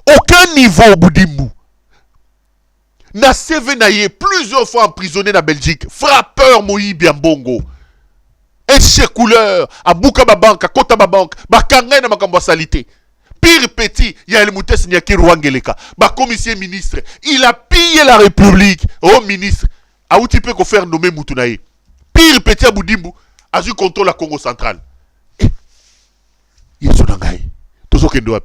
aucun niveau Boudimou, Nasseve Naye, plusieurs fois emprisonné dans la Belgique, frappeur Moïbi Ambongo, échecouleur, à Boukaba Bank, à Kotaba Bank, Bakangay na makambo salité. Pire petit, il y a le Moutès Nyaki Rwangeleka, commissaire ministre, il a pillé la République. Oh ministre, à où tu peux faire nommer Moutunaï. Pire petit à Boudimbu, a eu contrôle la Congo central. Il est son angaï. Tout ce qu'il doit.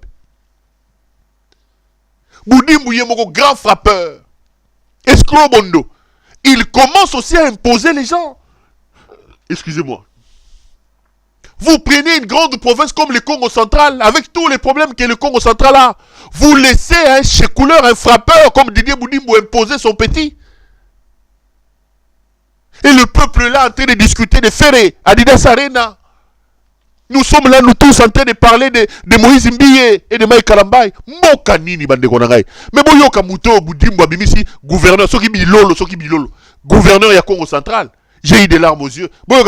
Boudimbu est mon grand frappeur. Escroc Bondo. Il commence aussi à imposer les gens. Excusez-moi. Vous prenez une grande province comme le Congo central, avec tous les problèmes que le Congo central a. Vous laissez un chécouleur, un frappeur comme Didier Boudimbo imposer son petit. Et le peuple là en train de discuter de Ferré, Adidas Arena. Nous sommes là, nous tous en train de parler de Moïse Mbiye et de Maï Kalambay. Moka nini bande konangai. Mais bon yoka muto Boudimbo abimisi gouverneur, soki bilolo. Gouverneur ya Congo central. J'ai eu des larmes aux yeux. Dans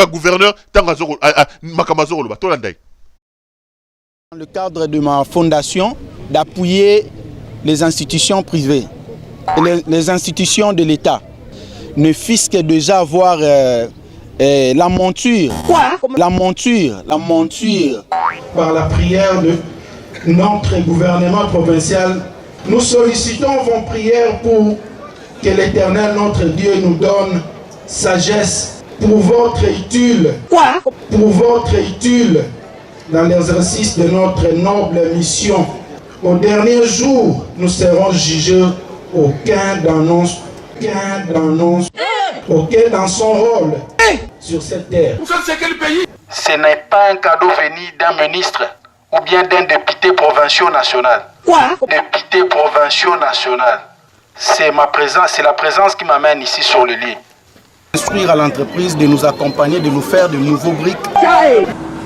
le cadre de ma fondation, d'appuyer les institutions privées et les institutions de l'État, ne fût-ce que déjà avoir la monture. Quoi? La monture. Par la prière de notre gouvernement provincial, nous sollicitons vos prières pour que l'Éternel, notre Dieu, nous donne sagesse pour votre utile. Quoi? Pour votre utile dans l'exercice de notre noble mission. Au dernier jour, nous serons jugés aucun dans son rôle sur cette terre. Ce n'est pas un cadeau venu d'un ministre ou bien d'un député provincial national. Quoi? Député provincial national. C'est ma présence, c'est la présence qui m'amène ici sur le lit. Instruire à l'entreprise de nous accompagner, de nous faire de nouveaux briques.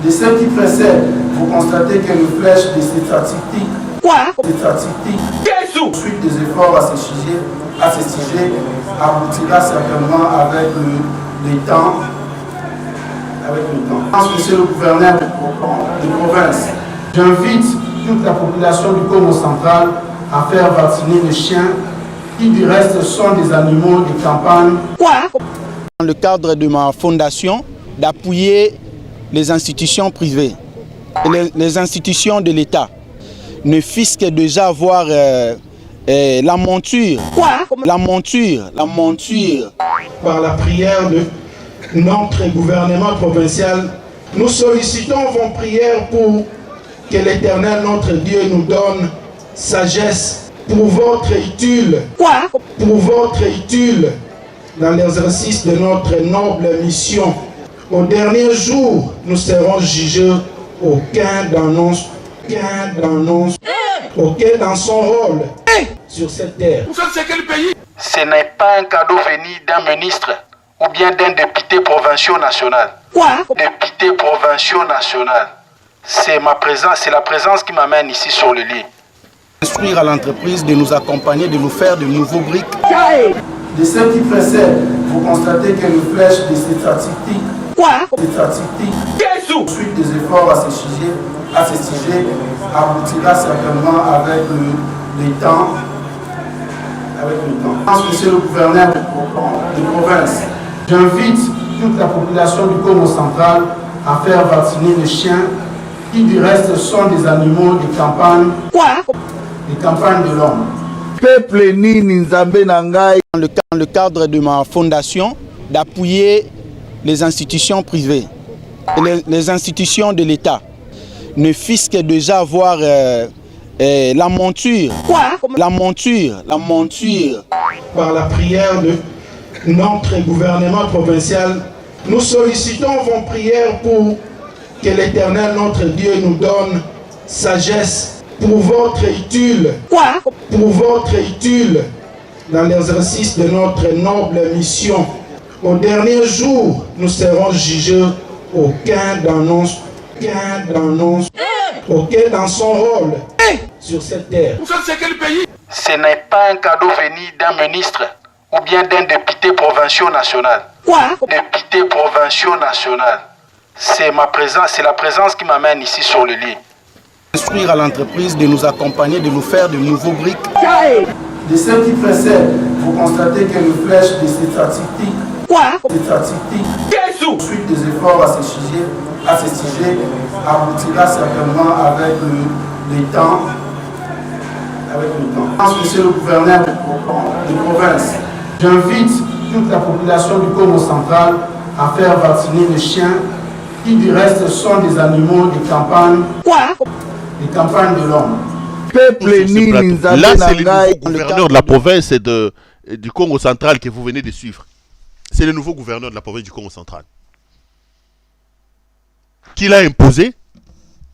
De ce qui précède, vous constatez que le flèche de cette statistique Des statistiques, suite des efforts à ce sujet aboutira certainement avec le temps. Monsieur le gouverneur de province, j'invite toute la population du Congo central à faire vacciner les chiens qui du reste sont des animaux de campagne. Dans le cadre de ma fondation, d'appuyer les institutions privées et les institutions de l'État ne fût-ce que déjà avoir la monture. Par la prière de notre gouvernement provincial, nous sollicitons vos prières pour que l'Éternel, notre Dieu, nous donne sagesse pour votre utile, dans l'exercice de notre noble mission. Au dernier jour, nous serons jugés, aucun dans son rôle sur cette terre. Ce n'est pas un cadeau venu d'un ministre ou bien d'un député provincial national. Député provincial national. C'est la présence qui m'amène ici sur le lit. Instruire à l'entreprise de nous accompagner, de nous faire de nouveaux briques. De ce qui précède, vous constatez que le flèche de ces statistiques, suite des efforts à ce sujet aboutira certainement avec le temps. Monsieur le gouverneur de province, j'invite toute la population du Congo central à faire vacciner les chiens qui du reste sont des animaux de campagne, de l'homme. Dans le cadre de ma fondation, d'appuyer les institutions privées et les institutions de l'État ne fût-ce que déjà avoir la monture. Par la prière de notre gouvernement provincial, nous sollicitons vos prières pour que l'Éternel, notre Dieu, nous donne sagesse pour votre utile, dans l'exercice de notre noble mission. Au dernier jour, nous serons jugés, aucun dans son rôle sur cette terre. Ce n'est pas un cadeau venu d'un ministre ou bien d'un député provincial national. Député provincial national. C'est la présence qui m'amène ici sur le lit. Instruire à l'entreprise de nous accompagner, de nous faire de nouveaux briques. De ce qui précède, vous constatez que le flèche de ces statistiques, suite des efforts à ce sujet aboutira certainement avec le temps. Monsieur le gouverneur de province, j'invite toute la population du Congo central à faire vacciner les chiens qui du reste sont des animaux de campagne, de l'homme. Là, c'est le nouveau gouverneur de la province et du Congo central que vous venez de suivre. C'est le nouveau gouverneur de la province du Congo central. Qui l'a imposé?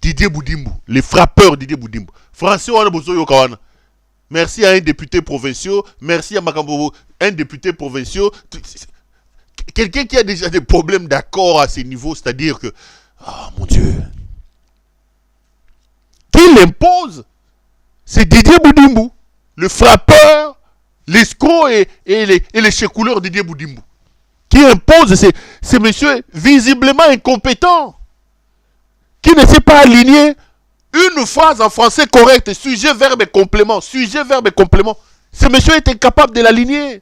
Didier Boudimbu, les frappeurs Didier Boudimbu. Français Wanabozo Kawana. Merci à un député provincial, merci à Makambobo, un député provincial. Quelqu'un qui a déjà des problèmes d'accord à ces niveaux, c'est-à-dire que, mon Dieu, qui l'impose? C'est Didier Boudimbu, le frappeur, l'escroc et les chécouleurs Didier Boudimbu. Qui impose ces messieurs visiblement incompétents, qui ne sait pas aligner une phrase en français correcte, sujet, verbe et complément, Ce monsieur est incapable de l'aligner.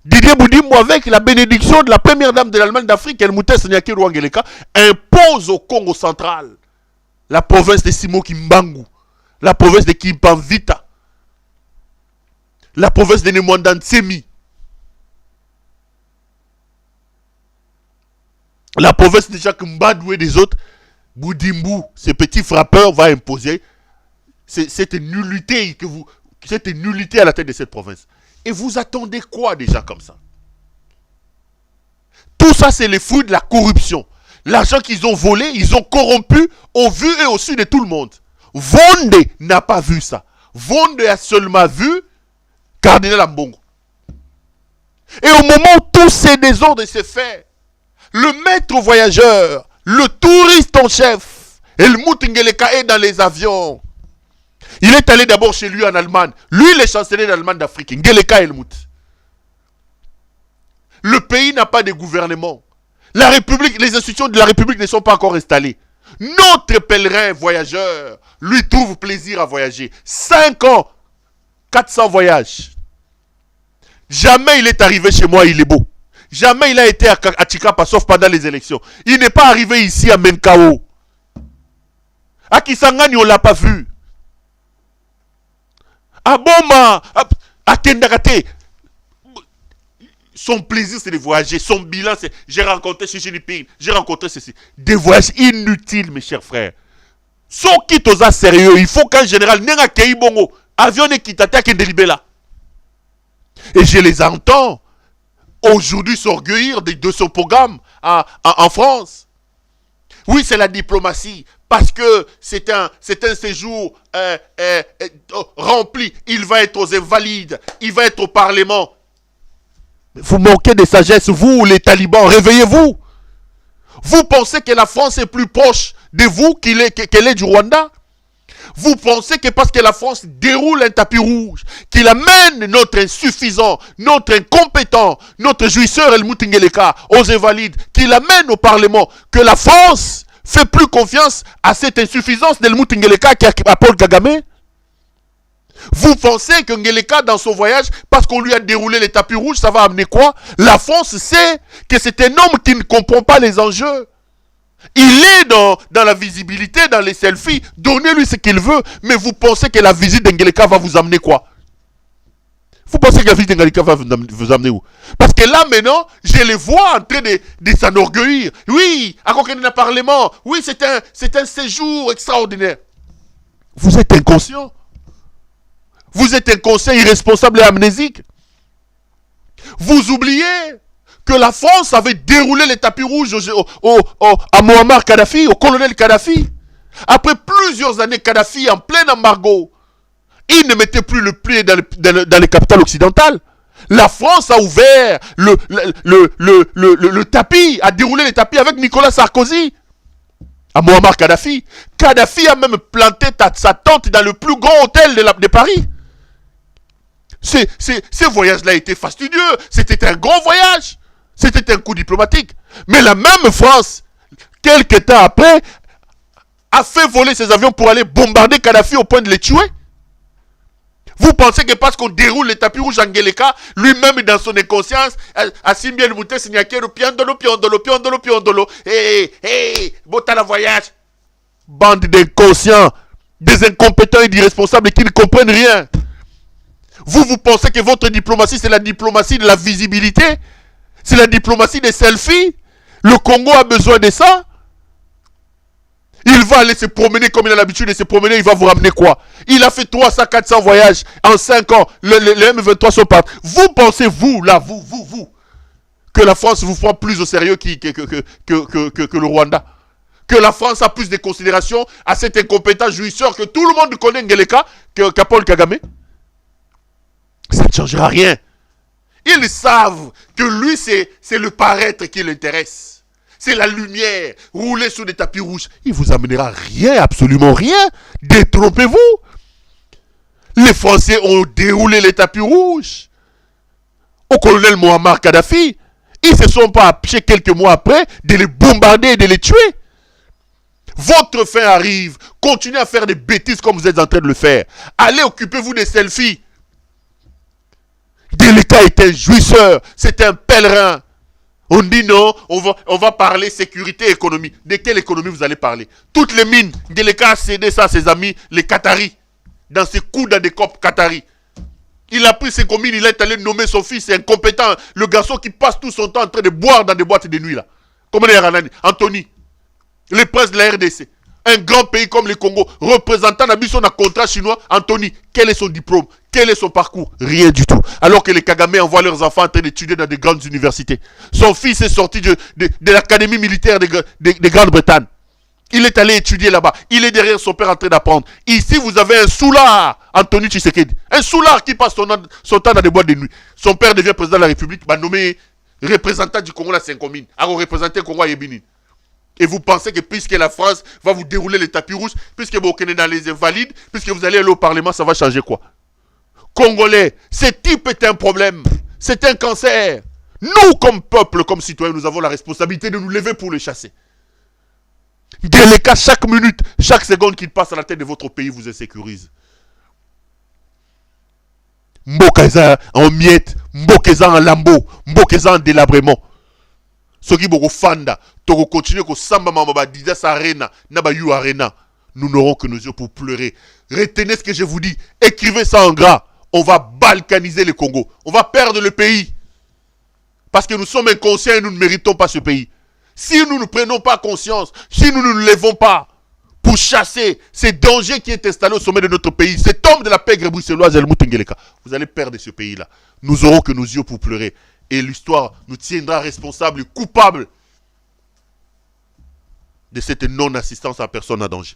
Didier Boudimbu, avec la bénédiction de la première dame de l'Allemagne d'Afrique, Helmut Snyaki Rwangeleka, impose au Congo central la province de Simo Kimbangu, la province de Kimpanvita, la province de Nemwandansemi, la province de Jacques Mbadou et des autres. Boudimbu, ce petit frappeur, va imposer cette nullité à la tête de cette province. Et vous attendez quoi déjà comme ça? Tout ça, c'est les fruits de la corruption. L'argent qu'ils ont volé, ils ont corrompu au vu et au su de tout le monde. Vonde n'a pas vu ça. Vonde a seulement vu Cardinal Ambongo. Et au moment où tous ces désordres se font, le maître voyageur, le touriste en chef, Helmut Ngeleka est dans les avions. Il est allé d'abord chez lui en Allemagne. Lui, le chancelier d'Allemagne d'Afrique. Ngeleka Helmut. Le pays n'a pas de gouvernement. La République, les institutions de la République ne sont pas encore installées. Notre pèlerin voyageur, lui, trouve plaisir à voyager. 5 ans, 400 voyages. Jamais il est arrivé chez moi, il est beau. Jamais il a été à Chikapa, sauf pendant les élections. Il n'est pas arrivé ici à Menkao. À Kisangani, on ne l'a pas vu. À Boma, à Kendakate. Son plaisir, c'est de voyager. Son bilan, c'est j'ai rencontré Xi Jinping, j'ai rencontré ceci. Des voyages inutiles, mes chers frères. Sont qui toza sérieux? Il faut qu'un général n'enga kei bongo. Avion ne kitate à Kendelibela. Et je les entends aujourd'hui s'orgueillir de son programme en France. Oui, c'est la diplomatie. Parce que c'est un séjour rempli. Il va être aux Invalides. Il va être au Parlement. Vous manquez de sagesse, vous, les talibans. Réveillez-vous. Vous pensez que la France est plus proche de vous qu'elle est du Rwanda? Vous pensez que parce que la France déroule un tapis rouge, qu'il amène notre insuffisant, notre incompétent, notre jouisseur Helmut Ngeleka aux Invalides, qu'il amène au Parlement, que la France fait plus confiance à cette insuffisance d'Helmut Ngeleka qu'à Paul Kagame? Vous pensez que Ngeleka, dans son voyage, parce qu'on lui a déroulé les tapis rouges, ça va amener quoi? La France sait que c'est un homme qui ne comprend pas les enjeux. Il est dans la visibilité, dans les selfies. Donnez-lui ce qu'il veut. Mais vous pensez que la visite d'Ngeleka va vous amener quoi? Vous pensez que la visite d'Ngeleka va vous amener où? Parce que là, maintenant, je les vois en train de s'enorgueillir. Oui, à Kokene Parlement. Oui, c'est un séjour extraordinaire. Vous êtes inconscient. Vous êtes inconscient, irresponsable et amnésique. Vous oubliez que la France avait déroulé les tapis rouges à Muammar Kadhafi, au colonel Kadhafi. Après plusieurs années, Kadhafi en plein embargo, il ne mettait plus le pied dans les capitales occidentales. La France a ouvert le tapis, a déroulé les tapis avec Nicolas Sarkozy à Muammar Kadhafi. Kadhafi a même planté sa tente dans le plus grand hôtel de Paris. Ce voyage-là était fastidieux. C'était un grand voyage. C'était un coup diplomatique. Mais la même France, quelques temps après, a fait voler ses avions pour aller bombarder Kadhafi au point de les tuer. Vous pensez que parce qu'on déroule les tapis rouges en Ngeleka, lui-même dans son inconscience, Asimbi El Moutès Nyakero, piandolo, botala voyage. Bande d'inconscients, des incompétents et d'irresponsables qui ne comprennent rien. Vous pensez que votre diplomatie, c'est la diplomatie de la visibilité? C'est la diplomatie des selfies? Le Congo a besoin de ça? Il va aller se promener comme il a l'habitude de se promener, il va vous ramener quoi? Il a fait 300-400 voyages en 5 ans. Les M23 sont partis. Vous pensez, vous, que la France vous prend plus au sérieux que le Rwanda? Que la France a plus de considération à cet incompétent jouisseur que tout le monde connaît, Ngeleka, qu'à Paul Kagame? Ça ne changera rien. Ils savent que lui, c'est le paraître qui l'intéresse. C'est la lumière, rouler sur des tapis rouges. Il ne vous amènera rien, absolument rien. Détrompez-vous. Les Français ont déroulé les tapis rouges au colonel Muammar Kadhafi. Ils ne se sont pas appuyés quelques mois après de les bombarder et de les tuer. Votre fin arrive. Continuez à faire des bêtises comme vous êtes en train de le faire. Allez, occupez-vous des selfies. Ngeleka est un jouisseur, c'est un pèlerin. On dit non, on va parler sécurité, économie. De quelle économie vous allez parler? Toutes les mines, Ngeleka a cédé ça à ses amis, les Qataris, dans ses coups dans des copes Qataris. Il a pris ses communes, il est allé nommer son fils, c'est incompétent. Le garçon qui passe tout son temps en train de boire dans des boîtes de nuit là. Comment dire Anthony, le prince de la RDC. Un grand pays comme le Congo, représentant Nabiso dans contrat chinois, Anthony, quel est son diplôme? Quel est son parcours? Rien du tout. Alors que les Kagame envoient leurs enfants en train d'étudier dans des grandes universités. Son fils est sorti de l'académie militaire de Grande-Bretagne. Il est allé étudier là-bas. Il est derrière son père en train d'apprendre. Ici, vous avez un soulard, Anthony Tshisekedi. Un soulard qui passe son temps dans des boîtes de nuit. Son père devient président de la République, nommé représentant du Congo à Saint-Comine. Alors représenté le Congo à Yébini. Et vous pensez que puisque la France va vous dérouler les tapis rouges, puisque vous êtes dans les invalides, puisque vous allez aller au Parlement, ça va changer quoi? Congolais, ce type est un problème. C'est un cancer. Nous, comme peuple, comme citoyens, nous avons la responsabilité de nous lever pour les chasser. Dès les cas, chaque minute, chaque seconde qu'il passe à la tête de votre pays vous insécurise. Mbokeza en miettes, Mbokeza en lambeaux, Mbokeza en délabrement. Ce qui est fanda, toko continuer ko samba mamba dida sa arena, naba yu arena. Nous n'aurons que nos yeux pour pleurer. Retenez ce que je vous dis, écrivez ça en gras. On va balkaniser le Congo. On va perdre le pays. Parce que nous sommes inconscients et nous ne méritons pas ce pays. Si nous ne prenons pas conscience, si nous ne nous levons pas pour chasser ces dangers qui est installé au sommet de notre pays, cet homme de la pègre bruxelloise, El Moutengeleka, vous allez perdre ce pays-là. Nous aurons que nos yeux pour pleurer. Et l'histoire nous tiendra responsables et coupables de cette non-assistance à personne en danger.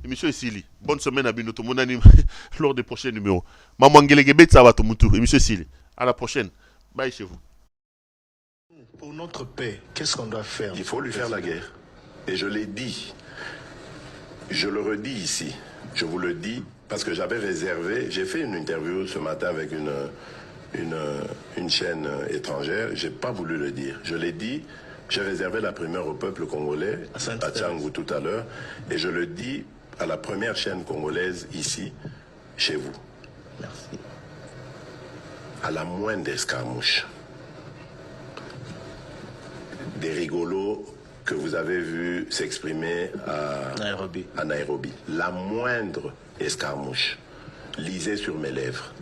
Émission Sili, bonne semaine à Binoto, mon anime, lors des prochains numéros. Maman Ngelegebet, ça va tout moutou. Émission Sili, à la prochaine. Bye chez vous. Pour notre paix, qu'est-ce qu'on doit faire? Il faut lui faire la guerre. Et je l'ai dit. Je le redis ici. Je vous le dis parce que j'avais réservé. J'ai fait une interview ce matin avec une chaîne étrangère. J'ai pas voulu le dire. Je l'ai dit. J'ai réservé la primeur au peuple congolais à Tchangou tout à l'heure. Et je le dis à la première chaîne congolaise ici, chez vous. Merci. À la moindre escarmouche, des rigolos que vous avez vus s'exprimer à Nairobi. La moindre escarmouche, lisez sur mes lèvres.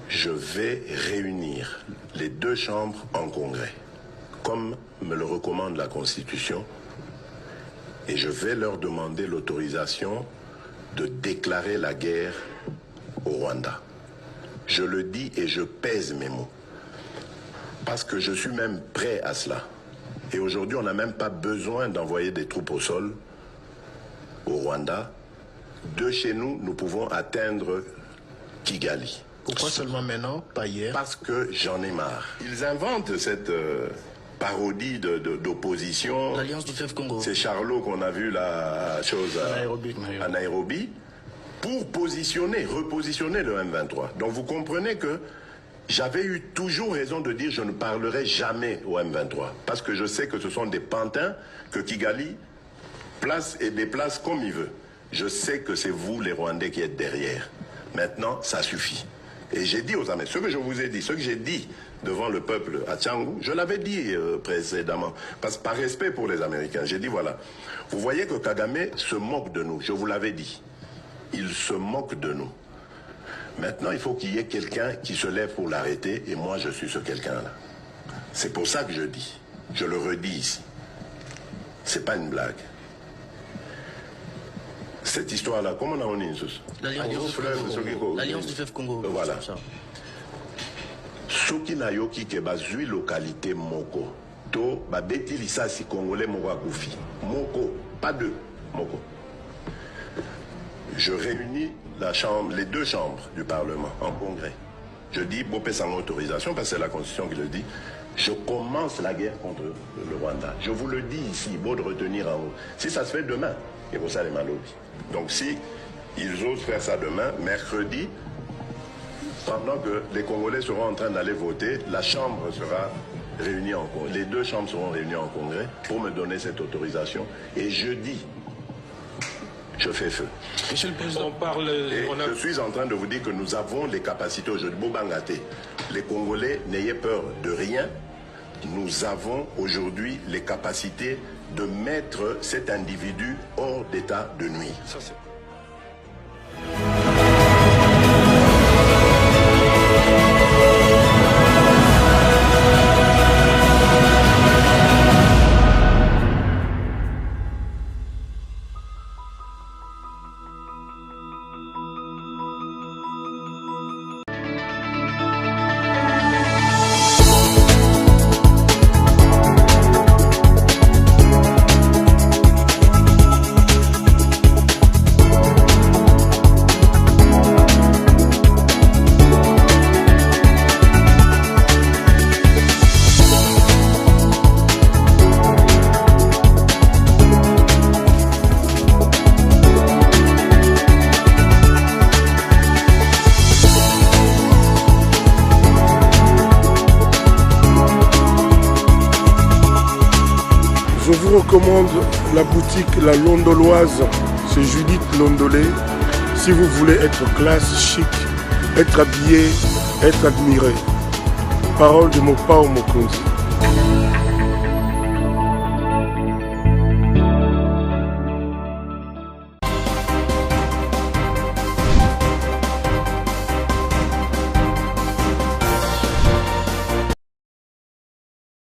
Je vais réunir les deux chambres en congrès, comme me le recommande la Constitution, et je vais leur demander l'autorisation de déclarer la guerre au Rwanda. Je le dis et je pèse mes mots. Parce que je suis même prêt à cela. Et aujourd'hui, on n'a même pas besoin d'envoyer des troupes au sol au Rwanda. De chez nous, nous pouvons atteindre Kigali. Pourquoi seulement maintenant, pas hier? Parce que j'en ai marre. Ils inventent cette parodie d'opposition. L'Alliance du fleuve Congo. C'est Charlot qu'on a vu la chose à Nairobi. Pour repositionner le M23. Donc vous comprenez que j'avais eu toujours raison de dire je ne parlerai jamais au M23. Parce que je sais que ce sont des pantins que Kigali place et déplace comme il veut. Je sais que c'est vous les Rwandais qui êtes derrière. Maintenant, ça suffit. Et j'ai dit aux Américains, ce que je vous ai dit, ce que j'ai dit devant le peuple à Tchangou, je l'avais dit précédemment. Parce que par respect pour les Américains, j'ai dit voilà, vous voyez que Kagame se moque de nous, je vous l'avais dit. Il se moque de nous. Maintenant, il faut qu'il y ait quelqu'un qui se lève pour l'arrêter, et moi, je suis ce quelqu'un-là. C'est pour ça que je dis. Je le redis ici. C'est pas une blague. Cette histoire-là, comment on a dit l'Alliance du fleuve Congo. Voilà. Soki na yoki ke bazui localité moko. To babeti lisasi congolais moko akufi. Moko, pas deux. Moko. Je réunis les deux chambres du Parlement en congrès. Je dis, Bopé sans autorisation, parce que c'est la Constitution qui le dit, je commence la guerre contre le Rwanda. Je vous le dis ici, beau de retenir en haut. Si ça se fait demain, et vous savez Malobi. Donc si ils osent faire ça demain, mercredi, pendant que les Congolais seront en train d'aller voter, la Chambre sera réunie en congrès. Les deux chambres seront réunies en congrès pour me donner cette autorisation. Et jeudi, je fais feu. Monsieur le Président, je suis en train de vous dire que nous avons les capacités aujourd'hui. Bobangate, les Congolais, n'ayez peur de rien. Nous avons aujourd'hui les capacités de mettre cet individu hors d'état de nuire. Ça, vous recommande la boutique La Londoloise chez Judith Londolé. Si vous voulez être classe, chic, être habillé, être admiré. Parole de Mopao Mokonzi.